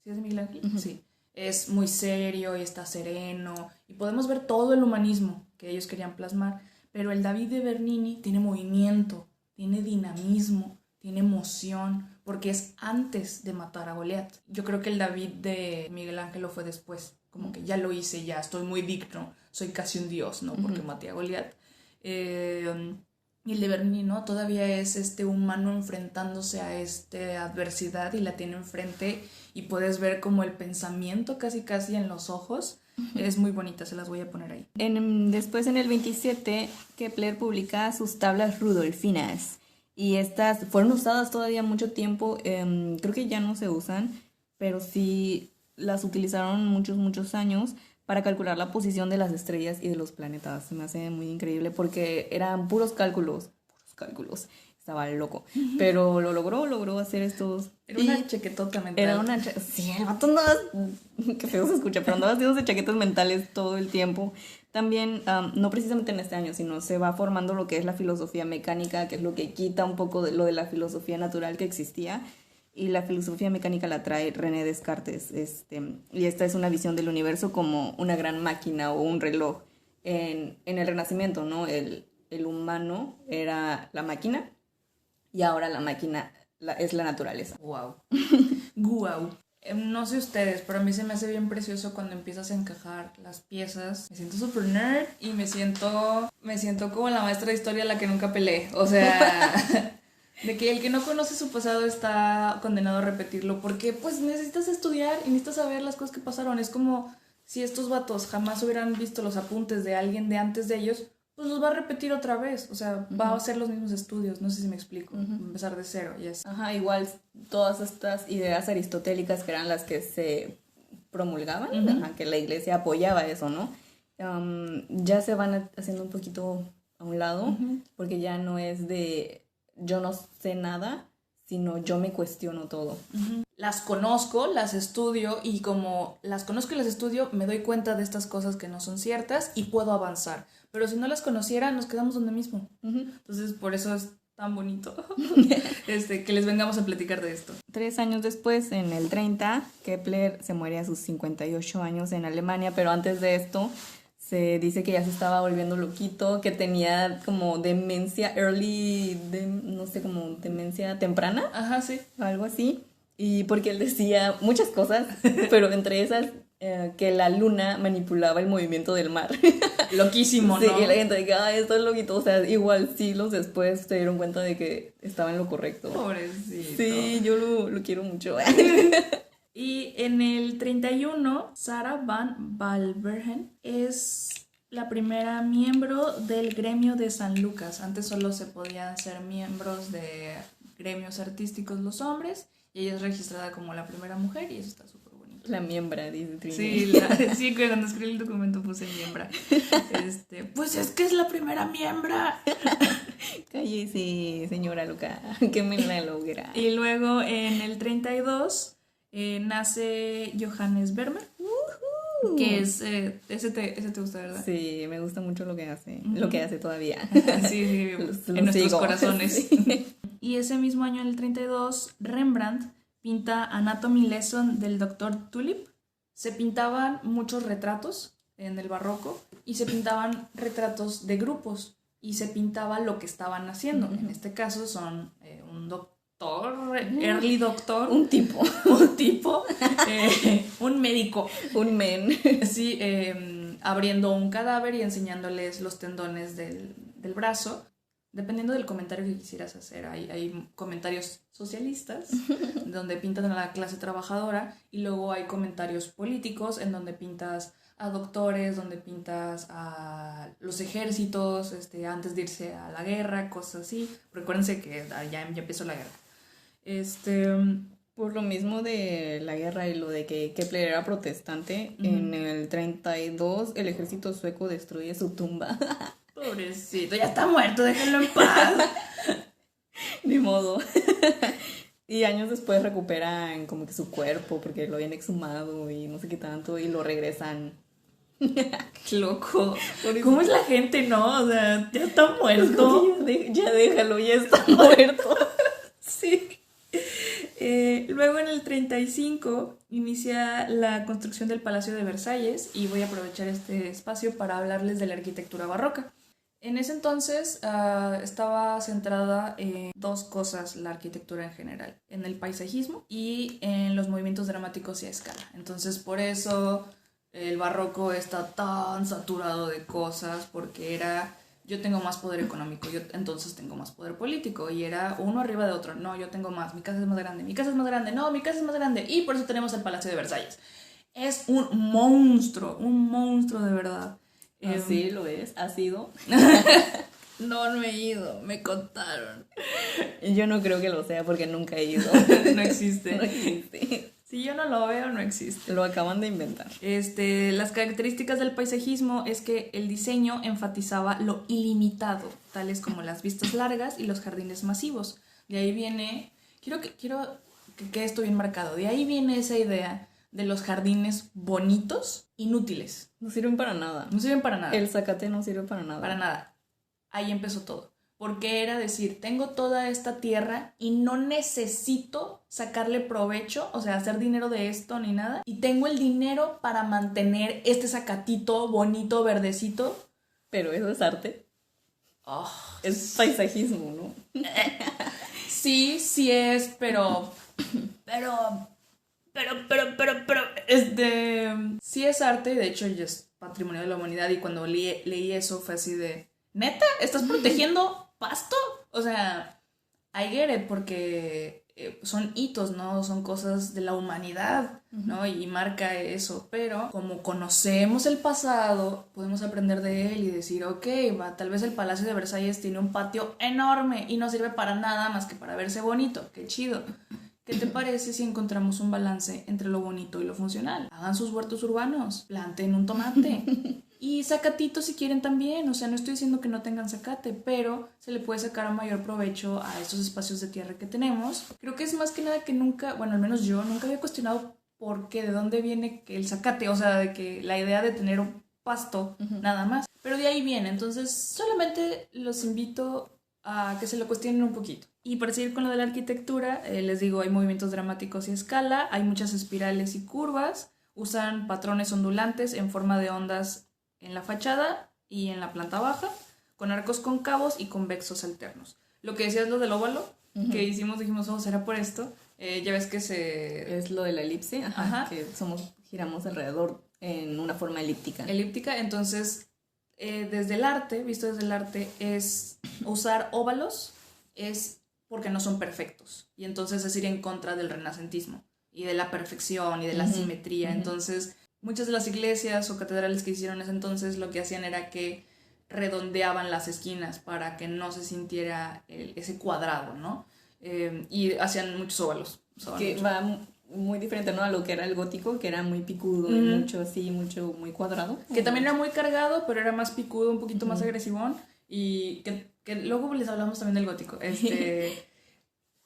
¿Sí es de Miguel Ángel? Uh-huh. Sí. Es muy serio y está sereno. Y podemos ver todo el humanismo que ellos querían plasmar. Pero el David de Bernini tiene movimiento, tiene dinamismo, tiene emoción, porque es antes de matar a Goliat. Yo creo que el David de Miguel Ángel lo fue después, como que ya lo hice, ya estoy muy digno, soy casi un dios, ¿no? Porque maté a Goliat. Y el de Bernini, ¿no? Todavía es este humano enfrentándose a esta adversidad y la tiene enfrente y puedes ver como el pensamiento casi en los ojos. Es muy bonita, se las voy a poner ahí. Después, en el 27, Kepler publica sus tablas rudolfinas. Y estas fueron usadas todavía mucho tiempo. Creo que ya no se usan, pero sí las utilizaron muchos años para calcular la posición de las estrellas y de los planetas. Se me hace muy increíble porque eran puros cálculos. Estaba loco. Pero lo logró hacer estos... Era una chaquetota mental. Era una sí, el vato andaba... Qué feo se escucha, pero andaba haciéndose chaquetas mentales todo el tiempo. También, no precisamente en este año, sino se va formando lo que es la filosofía mecánica, que es lo que quita un poco de lo de la filosofía natural que existía. Y la filosofía mecánica la trae René Descartes. Y esta es una visión del universo como una gran máquina o un reloj. En el Renacimiento, ¿no? El humano era la máquina y ahora la máquina es la naturaleza. Wow. Wow. No sé ustedes, pero a mí se me hace bien precioso cuando empiezas a encajar las piezas. Me siento super nerd y me siento como la maestra de historia a la que nunca peleé. O sea, de que el que no conoce su pasado está condenado a repetirlo porque pues necesitas estudiar y necesitas saber las cosas que pasaron. Es como si estos vatos jamás hubieran visto los apuntes de alguien de antes de ellos, pues los va a repetir otra vez, o sea, va a hacer los mismos estudios, no sé si me explico, empezar de cero, yes. Ajá, igual todas estas ideas aristotélicas que eran las que se promulgaban, que la iglesia apoyaba eso, ¿no? Ya se van haciendo un poquito a un lado, porque ya no es de yo no sé nada, sino yo me cuestiono todo. Las conozco, las estudio y como las conozco y las estudio, me doy cuenta de estas cosas que no son ciertas y puedo avanzar. Pero si no las conociera, nos quedamos donde mismo. Entonces, por eso es tan bonito que les vengamos a platicar de esto. 3 años después, en el 30, Kepler se muere a sus 58 años en Alemania, pero antes de esto se dice que ya se estaba volviendo loquito, que tenía como demencia como demencia temprana. Ajá, sí. Algo así. Y porque él decía muchas cosas, pero entre esas que la luna manipulaba el movimiento del mar. Loquísimo, ¿no? Sí, y la gente dice, esto es loquito. O sea, igual siglos después se dieron cuenta de que estaba en lo correcto. Pobrecito. Sí, yo lo quiero mucho. Y en el 31, Sarah Van Baalbergen es la primera miembro del gremio de San Lucas. Antes solo se podían ser miembros de gremios artísticos los hombres, y ella es registrada como la primera mujer, y eso está súper bonito. La miembra, dice Trini. Sí, cuando escribí el documento puse miembra. Pues es que es la primera miembra. Cállese, señora loca, que me la logra. Y luego en el 32 nace Johannes Vermeer, que es ese te gusta, ¿verdad? Sí, me gusta mucho lo que hace, lo que hace todavía. Sí, en nuestros corazones. Sí. Y ese mismo año, en el 32, Rembrandt pinta Anatomy Lesson del Dr. Tulip. Se pintaban muchos retratos en el barroco y se pintaban retratos de grupos y se pintaba lo que estaban haciendo. En este caso son un doctor, early doctor. Un tipo. Un médico. Un men. Sí, abriendo un cadáver y enseñándoles los tendones del brazo. Dependiendo del comentario que quisieras hacer, hay comentarios socialistas donde pintan a la clase trabajadora, y luego hay comentarios políticos en donde pintas a doctores, donde pintas a los ejércitos antes de irse a la guerra, cosas así. Recuérdense que ya empezó la guerra. Por lo mismo de la guerra y lo de que Kepler era protestante, en el 32 el ejército sueco destruye su tumba. Pobrecito, ya está muerto, déjenlo en paz. Ni modo. Y años después recuperan como que su cuerpo porque lo habían exhumado y no sé qué tanto, y lo regresan. Qué loco. ¿Cómo es la gente, no? O sea, ya está muerto. Ya déjalo, ya está muerto. Sí. Luego en el 35 inicia la construcción del Palacio de Versalles, y voy a aprovechar este espacio para hablarles de la arquitectura barroca. En ese entonces estaba centrada en dos cosas la arquitectura en general: en el paisajismo y en los movimientos dramáticos y a escala. Entonces por eso el barroco está tan saturado de cosas, porque era: yo tengo más poder económico, yo entonces tengo más poder político, y era uno arriba de otro. No, yo tengo más, mi casa es más grande, mi casa es más grande, no, mi casa es más grande, y por eso tenemos el Palacio de Versalles. Es un monstruo de verdad. Así lo es, ha sido. No he ido, me contaron. Yo no creo que lo sea porque nunca he ido. No existe. No existe. Si yo no lo veo, no existe. Lo acaban de inventar. Las características del paisajismo es que el diseño enfatizaba lo ilimitado, tales como las vistas largas y los jardines masivos. De ahí viene, quiero que quede esto bien marcado, de ahí viene esa idea de los jardines bonitos, inútiles. No sirven para nada. No sirven para nada. El zacate no sirve para nada. Para nada. Ahí empezó todo. Porque era decir: tengo toda esta tierra y no necesito sacarle provecho, o sea, hacer dinero de esto ni nada. Y tengo el dinero para mantener este zacatito bonito, verdecito. Pero eso es arte. Oh, es paisajismo, ¿no? Sí es, pero sí es arte, y de hecho ya es patrimonio de la humanidad. Y cuando leí eso fue así de: ¿neta? ¿Estás protegiendo pasto? O sea, I get it, porque son hitos, ¿no? Son cosas de la humanidad, ¿no? Y marca eso. Pero como conocemos el pasado, podemos aprender de él y decir: ok, tal vez el Palacio de Versalles tiene un patio enorme y no sirve para nada más que para verse bonito. ¡Qué chido! ¿Qué te parece si encontramos un balance entre lo bonito y lo funcional? Hagan sus huertos urbanos, planten un tomate. Y zacatitos si quieren también. O sea, no estoy diciendo que no tengan zacate, pero se le puede sacar mayor provecho a estos espacios de tierra que tenemos. Creo que es más que nada que nunca, bueno, al menos yo nunca había cuestionado por qué, de dónde viene el zacate. O sea, de que la idea de tener un pasto, nada más. Pero de ahí viene. Entonces, solamente los invito a que se lo cuestionen un poquito. Y para seguir con lo de la arquitectura, les digo, hay movimientos dramáticos y a escala, hay muchas espirales y curvas, usan patrones ondulantes en forma de ondas en la fachada y en la planta baja, con arcos cóncavos y convexos alternos. Lo que decías, lo del óvalo, que dijimos, oh, ¿será por esto? Ya ves que es lo de la elipse, que giramos alrededor en una forma elíptica. Entonces, desde el arte, visto desde el arte, es usar óvalos, es porque no son perfectos, y entonces es ir en contra del renacentismo y de la perfección y de la simetría. Entonces, muchas de las iglesias o catedrales que hicieron en ese entonces lo que hacían era que redondeaban las esquinas para que no se sintiera ese cuadrado, ¿no? Y hacían muchos óvalos. Que va muy diferente, ¿no? A lo que era el gótico, que era muy picudo y mucho así, muy cuadrado. Que también era muy cargado, pero era más picudo, un poquito más agresivón. Y que luego les hablamos también del gótico.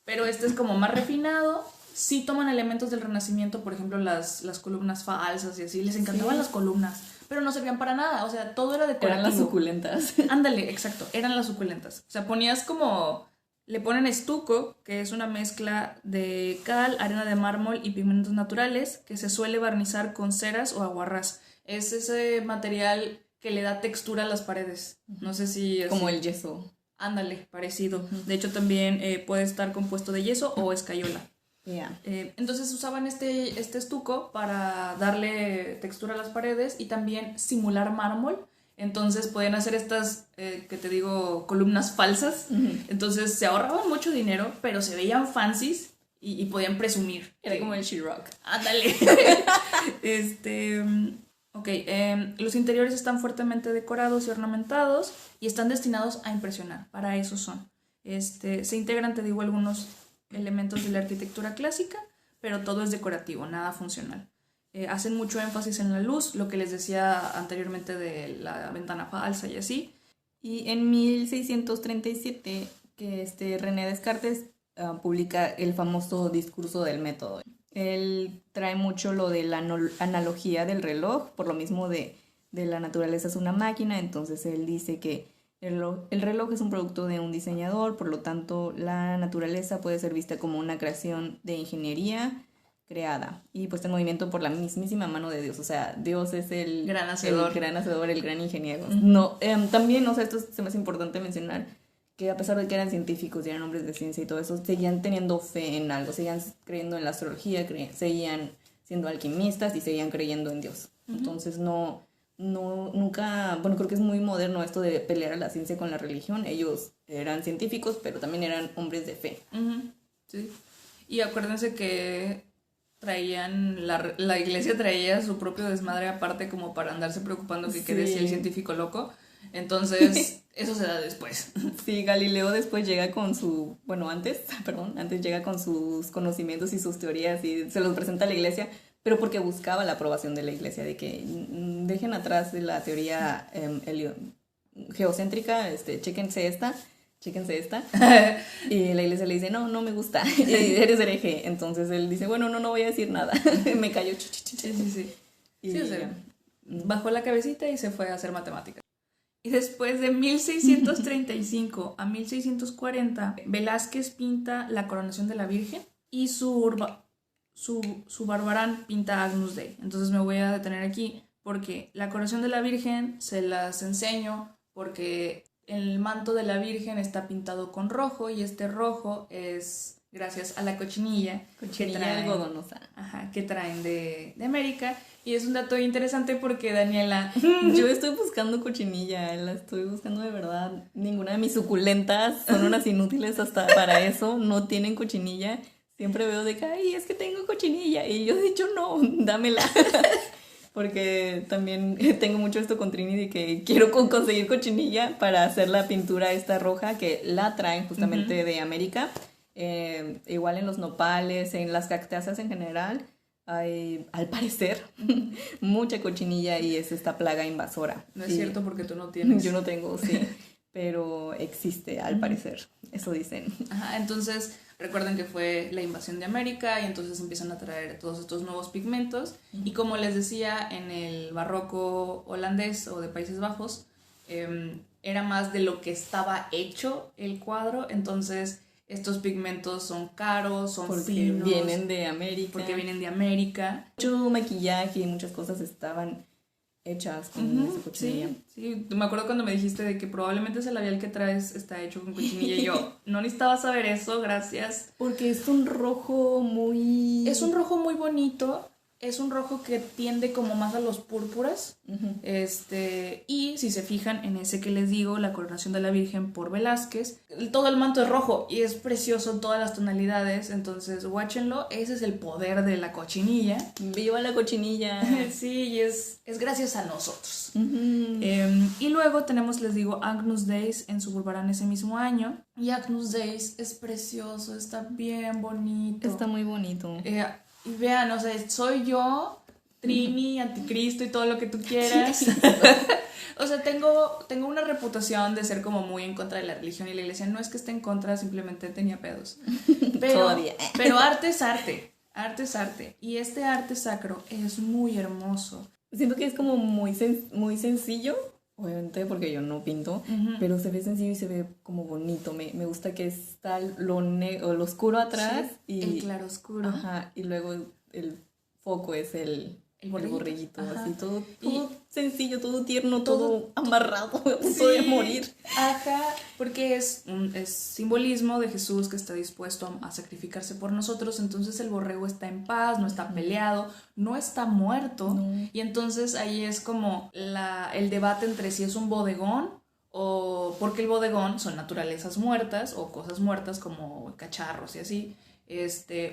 Pero este es como más refinado. Sí toman elementos del Renacimiento, por ejemplo las columnas falsas y así. Les encantaban las columnas, pero no servían para nada. O sea, todo era decorativo. Eran las suculentas. Ándale, exacto, eran las suculentas. O sea, ponías como... Le ponen estuco, que es una mezcla de cal, arena de mármol y pigmentos naturales, que se suele barnizar con ceras o aguarrás. Es ese material que le da textura a las paredes. No sé si... Como el yeso. Ándale, parecido. De hecho, también puede estar compuesto de yeso o escayola. Yeah. Entonces usaban este estuco para darle textura a las paredes y también simular mármol. Entonces podían hacer estas, que te digo, columnas falsas. Entonces se ahorraban mucho dinero, pero se veían fancies y podían presumir. Era como el She-Rock. Ándale. Ok, los interiores están fuertemente decorados y ornamentados y están destinados a impresionar. Para eso son. Se integran, te digo, algunos elementos de la arquitectura clásica, pero todo es decorativo, nada funcional. Hacen mucho énfasis en la luz, lo que les decía anteriormente de la ventana falsa y así. Y en 1637 que René Descartes publica el famoso discurso del método. Él trae mucho lo de la analogía del reloj, por lo mismo de la naturaleza es una máquina, entonces él dice que el reloj es un producto de un diseñador, por lo tanto la naturaleza puede ser vista como una creación de ingeniería creada y puesta en movimiento por la mismísima mano de Dios. O sea, Dios es el gran hacedor, el gran ingeniero. No, también, o sea, esto se me hace importante mencionar que a pesar de que eran científicos y eran hombres de ciencia y todo eso, seguían teniendo fe en algo, seguían creyendo en la astrología, seguían siendo alquimistas y seguían creyendo en Dios. Entonces nunca, bueno, creo que es muy moderno esto de pelear a la ciencia con la religión. Ellos eran científicos, pero también eran hombres de fe. Sí. Y acuérdense que traían, la iglesia traía su propio desmadre aparte como para andarse preocupando que quede el científico loco. Entonces, eso se da después. Sí, Galileo después llega con antes llega con sus conocimientos y sus teorías y se los presenta a la iglesia, pero porque buscaba la aprobación de la iglesia, de que dejen atrás de la teoría geocéntrica, chéquense esta. Y la iglesia le dice, no me gusta, eres hereje. Entonces él dice, bueno, no voy a decir nada. Me callo. Sí. Sí, o sea, bajó la cabecita y se fue a hacer matemáticas. Y después de 1635 a 1640, Velázquez pinta la coronación de la Virgen y su Barbarán pinta Agnus Dei. Entonces me voy a detener aquí porque la coronación de la Virgen se las enseño porque el manto de la Virgen está pintado con rojo y este rojo es gracias a la cochinilla algodonosa. Que traen de América. Y es un dato interesante porque Daniela... Yo estoy buscando cochinilla, la estoy buscando de verdad. Ninguna de mis suculentas son unas inútiles hasta para eso, no tienen cochinilla. Siempre veo de que, ay, es que tengo cochinilla. Y yo he dicho, no, dámela. Porque también tengo mucho esto con Trini de que quiero conseguir cochinilla para hacer la pintura esta roja que la traen justamente de América. Igual en los nopales, en las cactáceas en general, hay, al parecer, mucha cochinilla y es esta plaga invasora. No es cierto porque tú no tienes. Yo no tengo, sí, pero existe al parecer, eso dicen. Entonces recuerden que fue la invasión de América y entonces empiezan a traer todos estos nuevos pigmentos y como les decía, en el barroco holandés o de Países Bajos era más de lo que estaba hecho el cuadro, entonces estos pigmentos son caros, son finos. Porque vienen de América. Mucho maquillaje y muchas cosas estaban hechas con esa cochinilla. Sí, me acuerdo cuando me dijiste de que probablemente ese labial que traes está hecho con cochinilla y yo, no necesitaba saber eso, gracias. Porque es un rojo muy... Es un rojo muy bonito, es un rojo que tiende como más a los púrpuras, y si se fijan en ese que les digo, la coronación de la Virgen por Velázquez, todo el manto es rojo y es precioso en todas las tonalidades, entonces guáchenlo, ese es el poder de la cochinilla. ¡Viva la cochinilla! Sí, y es gracias a nosotros. Y luego tenemos, les digo, Agnus Dei en Suburbarán ese mismo año, y Agnus Dei es precioso, está bien bonito. Está muy bonito. Y vean, o sea, soy yo, Trini, Anticristo y todo lo que tú quieras. O sea, tengo una reputación de ser como muy en contra de la religión y la iglesia. No es que esté en contra, simplemente tenía pedos. Todavía. Pero arte es arte. Arte es arte. Y este arte sacro es muy hermoso. Siento que es como muy sencillo. Obviamente porque yo no pinto, pero se ve sencillo y se ve como bonito. Me gusta que está lo oscuro atrás. Sí, y el claroscuro. Y luego el foco es el El El borreguito, Ajá. así todo Y- sencillo, todo tierno, todo- todo amarrado, a punto Sí, de morir. Ajá, porque es simbolismo de Jesús que está dispuesto a sacrificarse por nosotros, entonces el borrego está en paz, no está peleado, no está muerto, No. y entonces ahí es como el debate entre si es un bodegón o porque el bodegón son naturalezas muertas o cosas muertas como cacharros y así,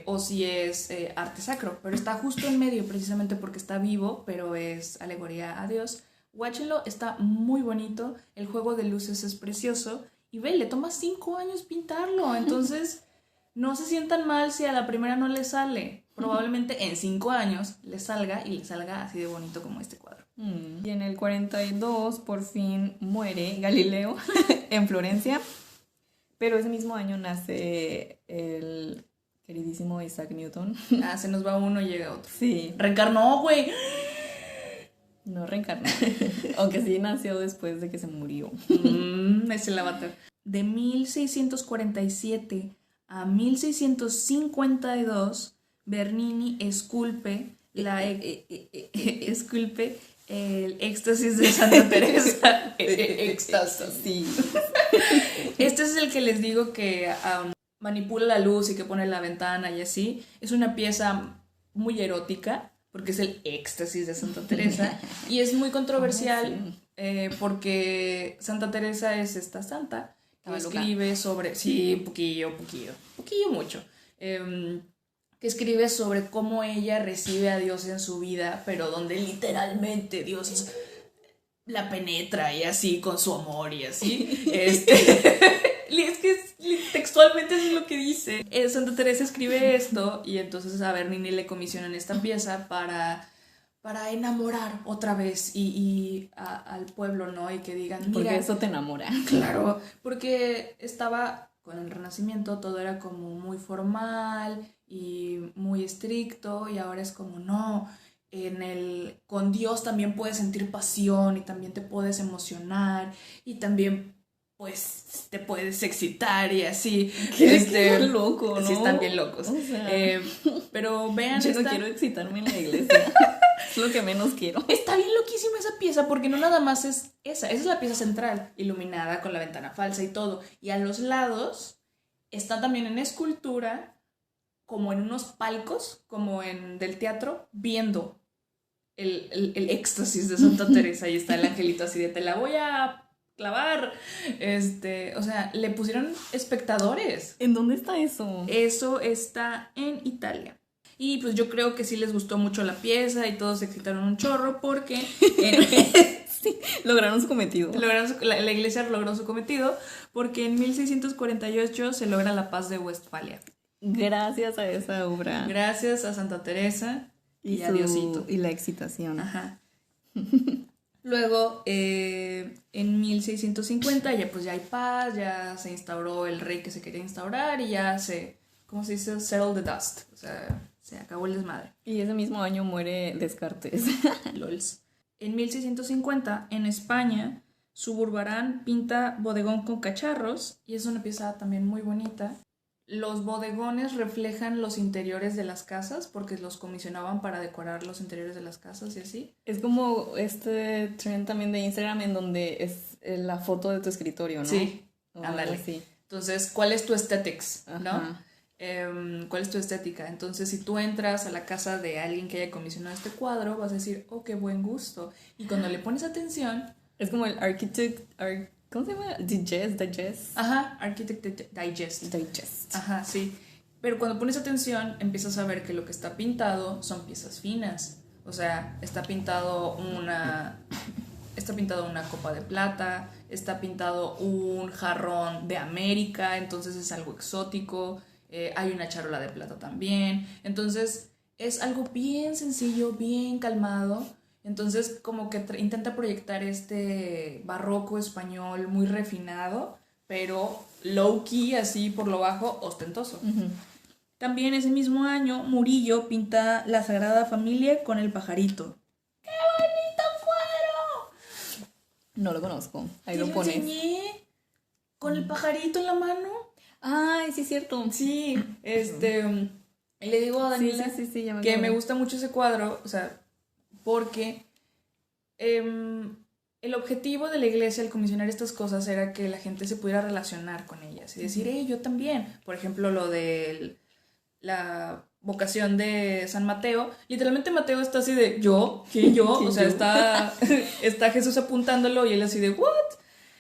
o si es arte sacro, pero está justo en medio precisamente porque está vivo, pero es alegoría a Dios. Watchenlo, está muy bonito, el juego de luces es precioso y ve, le toma 5 años pintarlo, entonces no se sientan mal si a la primera no le sale, probablemente en 5 años le salga y le salga así de bonito como este cuadro. Y en el 42 por fin muere Galileo en Florencia, pero ese mismo año nace el queridísimo Isaac Newton. Ah, se nos va uno y llega otro. Sí, Reencarnó, güey. no reencarnó, aunque sí nació después de que se murió. Es el avatar. De 1647 a 1652, Bernini esculpe esculpe el éxtasis de Santa Teresa. Éxtasis. Sí. Este es el que les digo que manipula la luz y que pone la ventana y así. Es una pieza muy erótica porque es el éxtasis de Santa Teresa y es muy controversial porque Santa Teresa es esta santa que Estaba loca. escribe sobre... Sí, poquillo mucho. Que escribe sobre cómo ella recibe a Dios en su vida, pero donde literalmente Dios la penetra y así con su amor y así. Es que textualmente eso es lo que dice. Santa Teresa escribe esto y entonces a Bernini le comisionan esta pieza para enamorar otra vez al pueblo, ¿no? Y que digan, mira, Porque eso te enamora. claro, porque estaba con el Renacimiento, todo era como muy formal y muy estricto y ahora es como no, con Dios también puedes sentir pasión y también te puedes emocionar y también pues te puedes excitar y así. Qué loco, ¿no? Sí, están bien locos. O sea, pero vean yo no esta... quiero excitarme en la iglesia. Es lo que menos quiero. Está bien loquísima esa pieza porque no nada más es esa es la pieza central, iluminada con la ventana falsa y todo. Y a los lados está también en escultura, como en unos palcos, como del teatro, viendo el éxtasis de Santa Teresa. Y está el angelito así de te la voy a clavar. O sea, le pusieron espectadores. ¿En dónde está eso? Eso está en Italia. Y pues yo creo que sí les gustó mucho la pieza y todos se excitaron un chorro porque Sí, lograron su cometido. la iglesia logró su cometido porque en 1648 se logra la paz de Westfalia. Gracias a esa obra. Gracias a Santa Teresa y a Diosito. Y la excitación. Ajá. Luego, en 1650 ya pues ya hay paz, ya se instauró el rey que se quería instaurar y ya ¿cómo se dice? Settle the dust. O sea, se acabó el desmadre. Y ese mismo año muere Descartes. LOLs. En 1650, en España, Suburbarán pinta Bodegón con cacharros y es una pieza también muy bonita. Los bodegones reflejan los interiores de las casas porque los comisionaban para decorar los interiores de las casas y así. Es como este trend también de Instagram en donde es la foto de tu escritorio, ¿no? Sí, O ándale. algo así. Entonces, ¿cuál es tu aesthetics? ¿No? Ajá. ¿Cuál es tu estética? Entonces, si tú entras a la casa de alguien que haya comisionado este cuadro, vas a decir, oh, qué buen gusto. Y cuando le pones atención, Es como el ¿cómo se llama? Digest. ajá, Architect Digest. Digest. Ajá, sí. Pero cuando pones atención, empiezas a ver que lo que está pintado son piezas finas. O sea, está pintado una copa de plata, está pintado un jarrón de América, entonces es algo exótico. Hay una charola de plata también. Entonces es algo bien sencillo, bien calmado. Entonces como que intenta proyectar este barroco español muy refinado, pero low key, así por lo bajo, ostentoso. Uh-huh. También ese mismo año Murillo pinta La Sagrada Familia con el pajarito. ¡Qué bonito cuadro! No lo conozco. Ahí ¿Te lo pones. enseñé? Con el pajarito en la mano. Ay, sí es cierto. Sí, le digo a Daniela Sí, ya que me acordé. gusta mucho ese cuadro, o sea, porque el objetivo de la iglesia al comisionar estas cosas era que la gente se pudiera relacionar con ellas y decir, yo también. Por ejemplo, lo de la vocación de San Mateo. Literalmente Mateo está así de, ¿yo? ¿Quién yo? O sea, está Jesús apuntándolo y él así de, ¿what?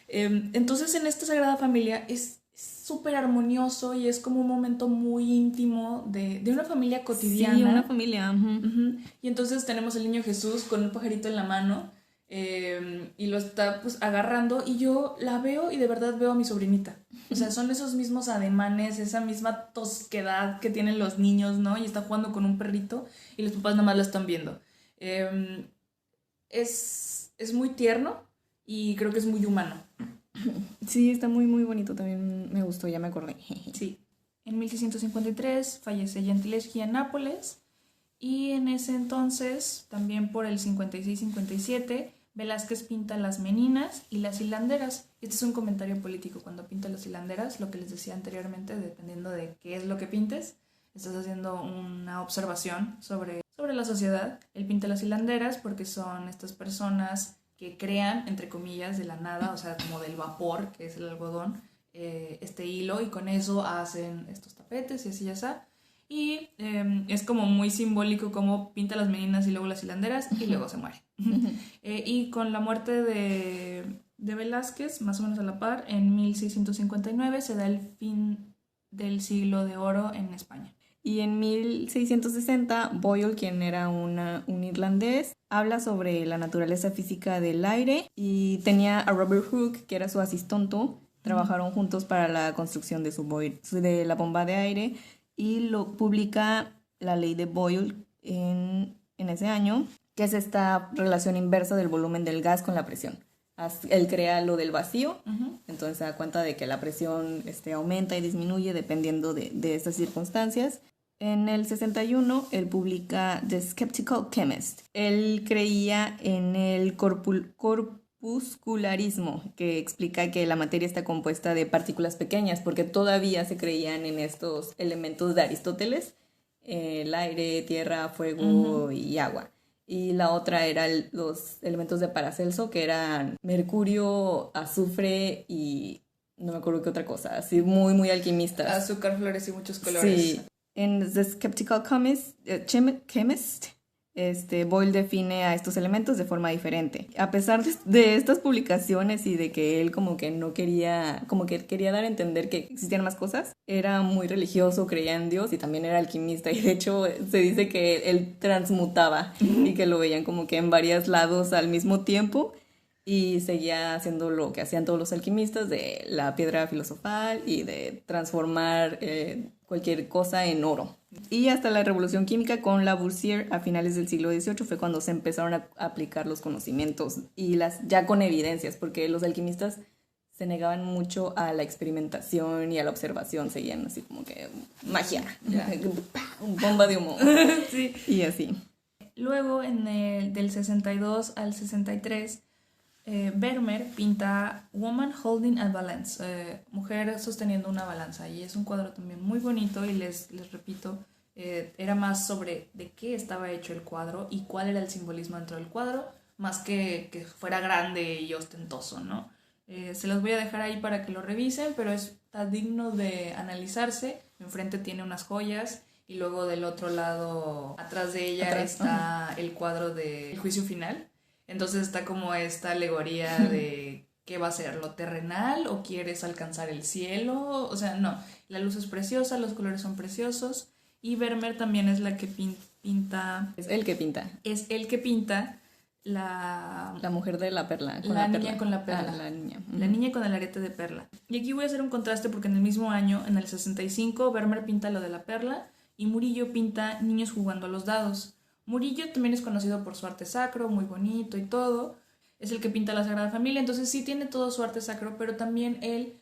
Entonces en esta Sagrada Familia es súper armonioso y es como un momento muy íntimo de una familia cotidiana. Sí, una familia. Y entonces tenemos al niño Jesús con un pajarito en la mano y lo está pues agarrando y yo la veo y de verdad veo a mi sobrinita. O sea, son esos mismos ademanes, esa misma tosquedad que tienen los niños, ¿no? Y está jugando con un perrito y los papás nada más la están viendo. Es muy tierno y creo que es muy humano. Sí, está muy, muy bonito. También me gustó, ya me acordé. Sí. En 1653 fallece Gentileschi en Nápoles y en ese entonces, también por el 56-57, Velázquez pinta las meninas y las hilanderas. Este es un comentario político. Cuando pinta las hilanderas, lo que les decía anteriormente, dependiendo de qué es lo que pintes, estás haciendo una observación sobre la sociedad. Él pinta las hilanderas porque son estas personas que crean, entre comillas, de la nada, o sea, como del vapor, que es el algodón, este hilo, y con eso hacen estos tapetes y así ya está. Y es como muy simbólico como pinta las meninas y luego las hilanderas y luego se muere. Y con la muerte de Velázquez, más o menos a la par, en 1659 se da el fin del siglo de oro en España. Y en 1660, Boyle, quien era un irlandés, habla sobre la naturaleza física del aire y tenía a Robert Hooke, que era su asistonto. Trabajaron juntos para la construcción de la bomba de aire y lo publica la ley de Boyle en ese año, que es esta relación inversa del volumen del gas con la presión. Él crea lo del vacío, entonces se da cuenta de que la presión aumenta y disminuye dependiendo de estas circunstancias. En el 61, él publica The Skeptical Chemist. Él creía en el corpuscularismo, que explica que la materia está compuesta de partículas pequeñas, porque todavía se creían en estos elementos de Aristóteles, el aire, tierra, fuego y agua. Y la otra era los elementos de Paracelso, que eran mercurio, azufre y no me acuerdo qué otra cosa, así muy, muy alquimistas. Azúcar, flores y muchos colores. Sí. En The Skeptical Chemist, Boyle define a estos elementos de forma diferente. A pesar de estas publicaciones y de que él como que quería dar a entender que existían más cosas, era muy religioso, creía en Dios y también era alquimista. Y de hecho se dice que él transmutaba y que lo veían como que en varios lados al mismo tiempo. Y seguía haciendo lo que hacían todos los alquimistas de la piedra filosofal y de transformar cualquier cosa en oro. Y hasta la Revolución Química con Lavoisier a finales del siglo XVIII fue cuando se empezaron a aplicar los conocimientos y ya con evidencias, porque los alquimistas se negaban mucho a la experimentación y a la observación, seguían así como que magia, bomba de humo. Sí. Y así. Luego, del 62 al 63, Vermeer pinta Woman Holding a Balance, mujer sosteniendo una balanza, y es un cuadro también muy bonito y les repito, era más sobre de qué estaba hecho el cuadro y cuál era el simbolismo dentro del cuadro, más que fuera grande y ostentoso, ¿no? Se los voy a dejar ahí para que lo revisen, pero está digno de analizarse. Enfrente tiene unas joyas y luego del otro lado, atrás de ella, está el cuadro del juicio final. Entonces está como esta alegoría de qué va a ser, lo terrenal o quieres alcanzar el cielo. O sea, no, la luz es preciosa, los colores son preciosos. Y Vermeer también es la que pinta. Es el que pinta. Es el que pinta la mujer de la perla. La niña con la perla. La niña. La niña con el arete de perla. Y aquí voy a hacer un contraste porque en el mismo año, en el 65, Vermeer pinta lo de la perla y Murillo pinta niños jugando a los dados. Murillo también es conocido por su arte sacro, muy bonito y todo. Es el que pinta la Sagrada Familia, entonces sí tiene todo su arte sacro, pero también él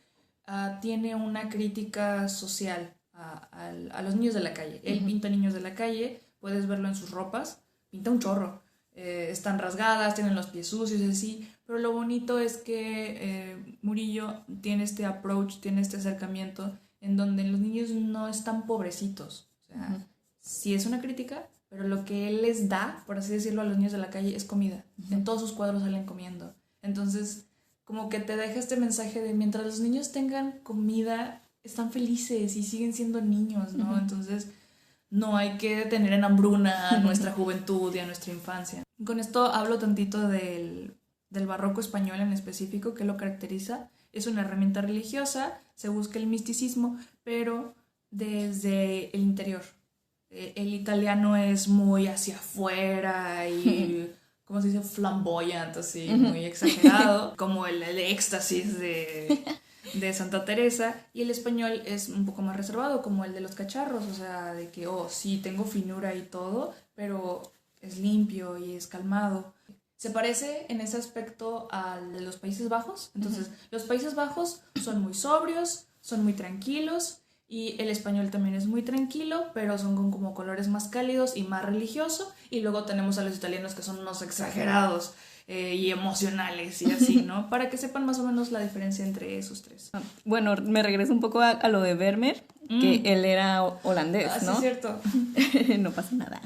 tiene una crítica social a los niños de la calle. Él pinta niños de la calle, puedes verlo en sus ropas, pinta un chorro. Están rasgadas, tienen los pies sucios y así, pero lo bonito es que Murillo tiene este approach, tiene este acercamiento en donde los niños no están pobrecitos. O sea, sí es una crítica, pero lo que él les da, por así decirlo, a los niños de la calle es comida. En todos sus cuadros salen comiendo. Entonces, como que te deja este mensaje de mientras los niños tengan comida, están felices y siguen siendo niños, ¿no? Entonces, no hay que tener en hambruna a nuestra juventud y a nuestra infancia. Con esto hablo tantito del barroco español en específico, que lo caracteriza. Es una herramienta religiosa, se busca el misticismo, pero desde el interior. El italiano es muy hacia afuera y, ¿cómo se dice? Flamboyant, así, muy exagerado, como el éxtasis de Santa Teresa, y el español es un poco más reservado, como el de los cacharros, o sea, de que, sí, tengo finura y todo, pero es limpio y es calmado. Se parece en ese aspecto al de los Países Bajos. Entonces, los Países Bajos son muy sobrios, son muy tranquilos, y el español también es muy tranquilo, pero son con como colores más cálidos y más religioso. Y luego tenemos a los italianos, que son unos exagerados y emocionales y así, ¿no? Para que sepan más o menos la diferencia entre esos tres. Bueno, me regreso un poco a lo de Vermeer, que él era holandés, ¿no? Sí, es cierto. No pasa nada.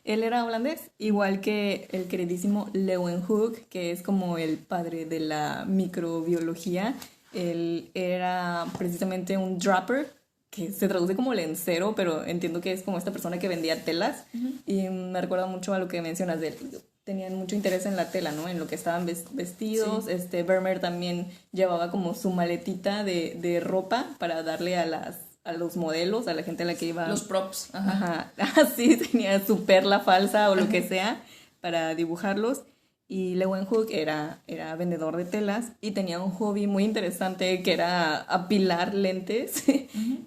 Él era holandés, igual que el queridísimo Leeuwenhoek, que es como el padre de la microbiología. Él era precisamente un draper, que se traduce como lencero, pero entiendo que es como esta persona que vendía telas. Y me recuerda mucho a lo que mencionas de él. Tenían mucho interés en la tela, ¿no? En lo que estaban vestidos. Sí. Vermeer también llevaba como su maletita de ropa para darle a los modelos, a la gente a la que iba. Los props. Ajá. Sí, tenía su perla falsa o lo que sea para dibujarlos. Y Leeuwenhoek era vendedor de telas y tenía un hobby muy interesante que era apilar lentes.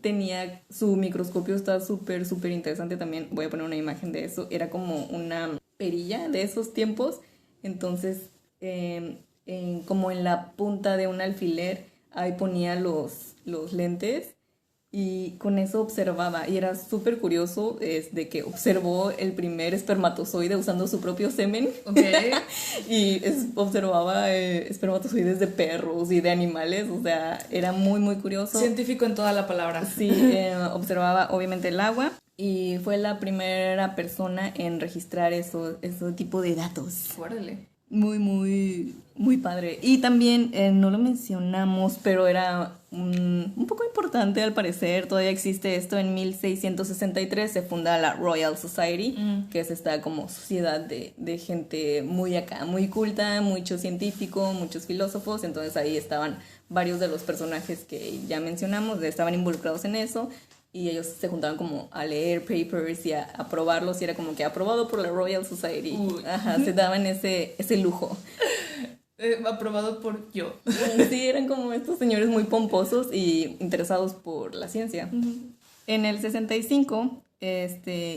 Tenía su microscopio, está súper, súper interesante también. Voy a poner una imagen de eso. Era como una perilla de esos tiempos. Entonces, como en la punta de un alfiler, ahí ponía los lentes. Y con eso observaba, y era súper curioso, de que observó el primer espermatozoide usando su propio semen. Okay. Y observaba espermatozoides de perros y de animales, o sea, era muy, muy curioso. Científico en toda la palabra. Sí, observaba obviamente el agua, y fue la primera persona en registrar ese tipo de datos. Órale. Muy, muy, muy padre. Y también, no lo mencionamos, pero era un poco importante al parecer. Todavía existe esto. En 1663 se funda la Royal Society, que es esta como sociedad de gente muy acá, muy culta, mucho científico, muchos filósofos. Entonces ahí estaban varios de los personajes que ya mencionamos, estaban involucrados en eso. Y ellos se juntaban como a leer papers y a probarlos, y era como que aprobado por la Royal Society. Ajá, se daban ese lujo. Aprobado por yo. Sí, eran como estos señores muy pomposos y interesados por la ciencia. En el 65,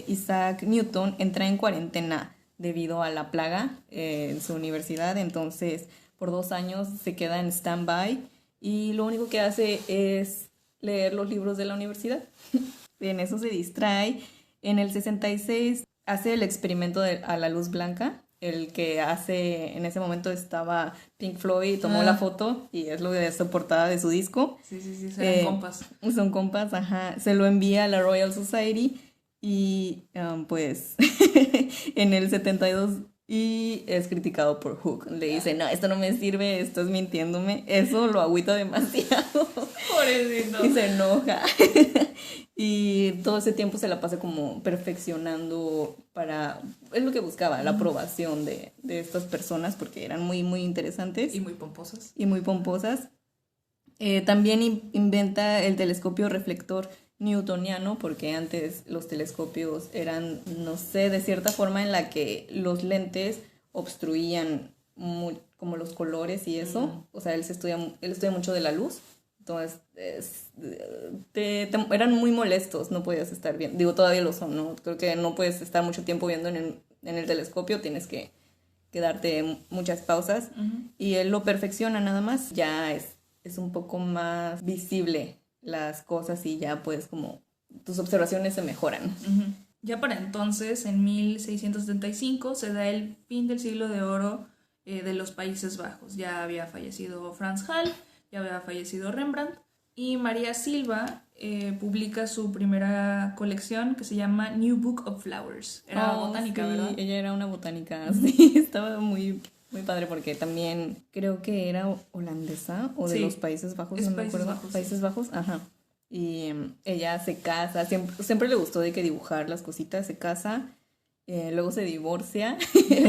Isaac Newton entra en cuarentena debido a la plaga en su universidad. Entonces, por 2 años se queda en stand-by y lo único que hace es leer los libros de la universidad. En eso se distrae. En el 66 hace el experimento a la luz blanca, el que hace, en ese momento estaba Pink Floyd, tomó la foto y es lo de esta portada de su disco. Sí, son compas. Son compas, ajá. Se lo envía a la Royal Society y pues en el 72 y es criticado por Hooke. Le dice, no, esto no me sirve, esto es mintiéndome. Eso lo agüita demasiado. Pobrecito. Y se enoja. Y todo ese tiempo se la pasa como perfeccionando es lo que buscaba, la aprobación de estas personas, porque eran muy, muy interesantes. Y muy pomposas. También inventa el telescopio reflector newtoniano, porque antes los telescopios eran, no sé, de cierta forma en la que los lentes obstruían como los colores y eso. O sea, él estudia mucho de la luz. Entonces, eran muy molestos, no podías estar bien. Digo, todavía lo son, ¿no? Creo que no puedes estar mucho tiempo viendo en el telescopio, tienes que darte muchas pausas. Y él lo perfecciona nada más. Ya es un poco más visible las cosas y ya pues como tus observaciones se mejoran. Ya para entonces, en 1675, se da el fin del siglo de oro de los Países Bajos. Ya había fallecido Frans Hal, ya había fallecido Rembrandt, y María Silva publica su primera colección que se llama New Book of Flowers. Era botánica, sí, ¿verdad? Ella era una botánica, sí, estaba muy, muy padre porque también creo que era holandesa o de los Países Bajos, no me acuerdo. Bajos, Países Bajos, ajá. Y ella se casa, siempre le gustó de que dibujar las cositas, se casa. Luego se divorcia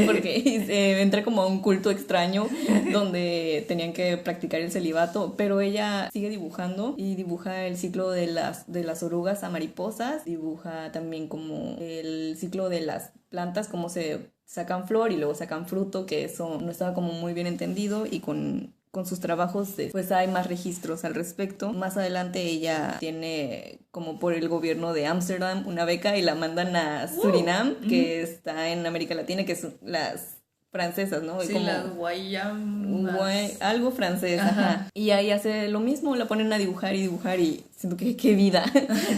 porque entra como a un culto extraño donde tenían que practicar el celibato, pero ella sigue dibujando y dibuja el ciclo de las orugas a mariposas, dibuja también como el ciclo de las plantas, cómo se sacan flor y luego sacan fruto, que eso no estaba como muy bien entendido, y con sus trabajos pues hay más registros al respecto. Más adelante ella tiene como por el gobierno de Ámsterdam una beca y la mandan a Surinam, que está en América Latina, que son las francesas, ¿no? Sí, como las guayamas. algo francés, ajá. Y ahí hace lo mismo, la ponen a dibujar y siento que qué vida.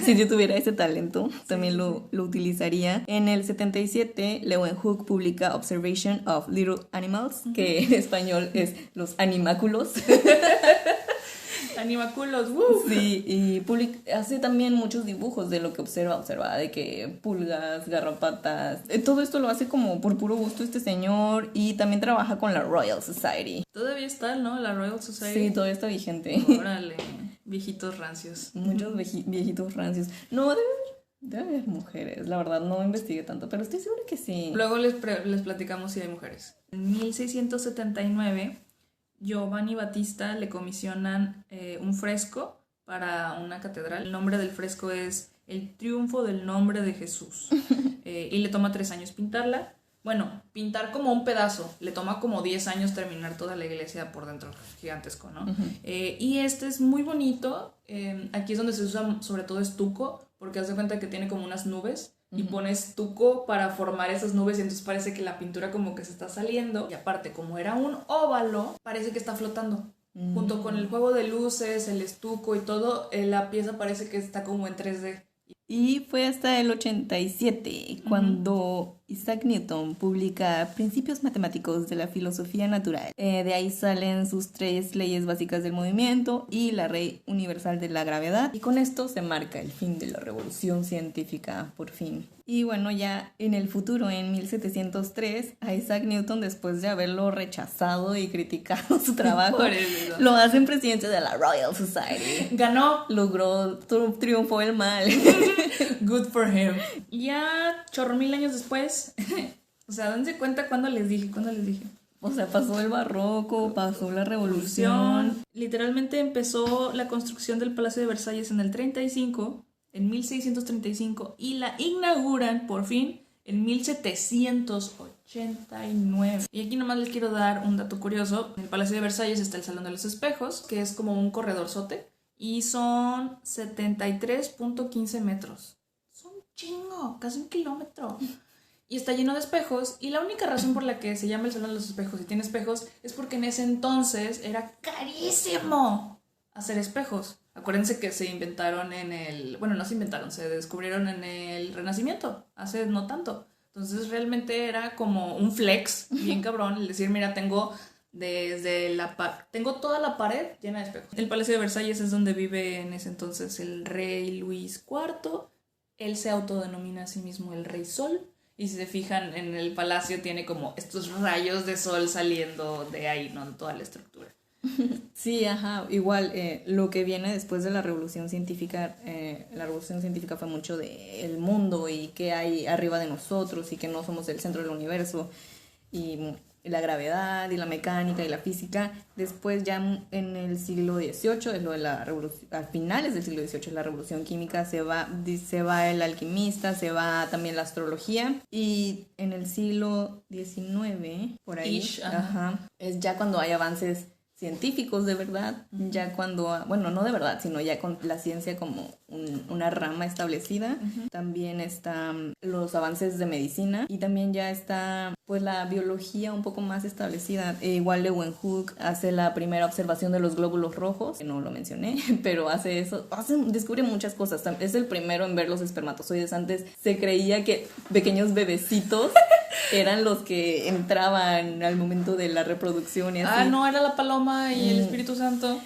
Si yo tuviera ese talento, también lo utilizaría. En el 77, Leeuwenhoek publica Observation of Little Animals, que en español es Los Animáculos. Animáculos, Sí, y hace también muchos dibujos de lo que observa de que pulgas, garrapatas, todo esto lo hace como por puro gusto este señor, y también trabaja con la Royal Society. Todavía está, ¿no? La Royal Society. Sí, todavía está vigente. Órale, viejitos rancios. Muchos viejitos rancios. No, debe haber mujeres, la verdad no investigué tanto, pero estoy segura que sí. Luego les platicamos si hay mujeres. En 1679... Giovanni Battista le comisionan un fresco para una catedral. El nombre del fresco es El triunfo del nombre de Jesús. Y le toma 3 años pintarla. Bueno, pintar como un pedazo. Le toma como 10 años terminar toda la iglesia por dentro, gigantesco, ¿no? Y este es muy bonito. Aquí es donde se usa sobre todo estuco, porque haz de cuenta que tiene como unas nubes. Y pones estuco para formar esas nubes y entonces parece que la pintura como que se está saliendo, y aparte como era un óvalo parece que está flotando junto con el juego de luces, el estuco y todo, la pieza parece que está como en 3D. Y fue hasta el 87 cuando Isaac Newton publica Principios Matemáticos de la Filosofía Natural. De ahí salen sus 3 leyes básicas del movimiento y la ley universal de la gravedad. Y con esto se marca el fin de la revolución científica, por fin. Y bueno, ya en el futuro, en 1703, a Isaac Newton, después de haberlo rechazado y criticado su trabajo, lo hacen presidente de la Royal Society. Ganó. Logró, triunfó el mal. Good for him. Ya 1000 años después, o sea, dense cuenta cuándo les dije. O sea, pasó el barroco, pasó la revolución. Literalmente empezó la construcción del Palacio de Versalles en el 35, en 1635, y la inauguran por fin en 1789. Y aquí nomás les quiero dar un dato curioso. En el Palacio de Versalles está el Salón de los Espejos, que es como un corredorzote, y son 73.15 metros. Es un chingo, casi 1 kilómetro. Y está lleno de espejos, y la única razón por la que se llama el Salón de los Espejos y tiene espejos es porque en ese entonces era carísimo hacer espejos. Acuérdense que se inventaron se descubrieron en el Renacimiento, hace no tanto. Entonces realmente era como un flex bien cabrón el decir, mira, tengo toda la pared llena de espejos. El Palacio de Versalles es donde vive en ese entonces el rey Luis IV. Él se autodenomina a sí mismo el Rey Sol. Y si se fijan, en el palacio tiene como estos rayos de sol saliendo de ahí, ¿no? Toda la estructura. Sí, ajá, igual lo que viene después de la revolución científica fue mucho del mundo y qué hay arriba de nosotros y que no somos el centro del universo, y la gravedad y la mecánica y la física. Después ya en el siglo XVIII es lo de la revolución, a finales del siglo XVIII la revolución química, se va el alquimista, se va también la astrología, y en el siglo XIX, por ahí, es ya cuando hay avances científicos de verdad, ya cuando, bueno, no de verdad, sino ya con la ciencia como una rama establecida. También están los avances de medicina, y también ya está pues la biología un poco más establecida. Igual Leeuwenhoek hace la primera observación de los glóbulos rojos, que no lo mencioné, pero descubre muchas cosas. Es el primero en ver los espermatozoides. Antes se creía que pequeños bebecitos eran los que entraban al momento de la reproducción y así. No, era la paloma y el Espíritu Santo.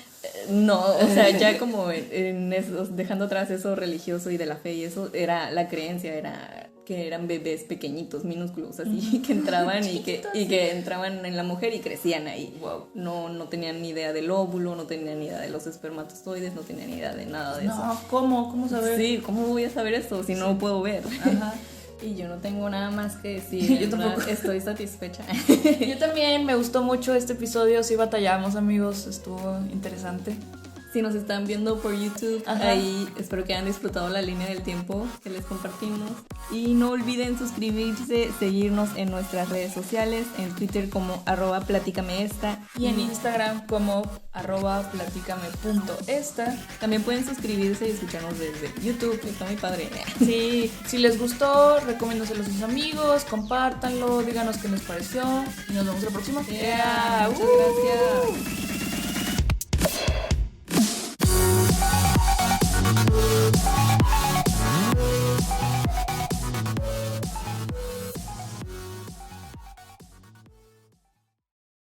No, o sea, ya como en eso, dejando atrás eso religioso y de la fe y eso, era la creencia, era que eran bebés pequeñitos, minúsculos, así, que entraban y que entraban en la mujer y crecían ahí. Wow. No tenían ni idea del óvulo, no tenían ni idea de los espermatozoides, no tenían ni idea de nada de eso. No, ¿cómo saber? Sí, ¿cómo voy a saber eso si no lo puedo ver? Ajá. Y yo no tengo nada más que decir. Yo tampoco. Estoy satisfecha. Yo también, me gustó mucho este episodio, sí batallamos, amigos, estuvo interesante. Si nos están viendo por YouTube, Ajá. ahí espero que hayan disfrutado la línea del tiempo que les compartimos. Y no olviden suscribirse, seguirnos en nuestras redes sociales, en Twitter como @platicameesta Y en Instagram como @platicame.esta. También pueden suscribirse y escucharnos desde YouTube, que está muy padre. Sí, si les gustó, recomiéndoselo a sus amigos, compártanlo, díganos qué les pareció y nos vemos la próxima. Muchas gracias.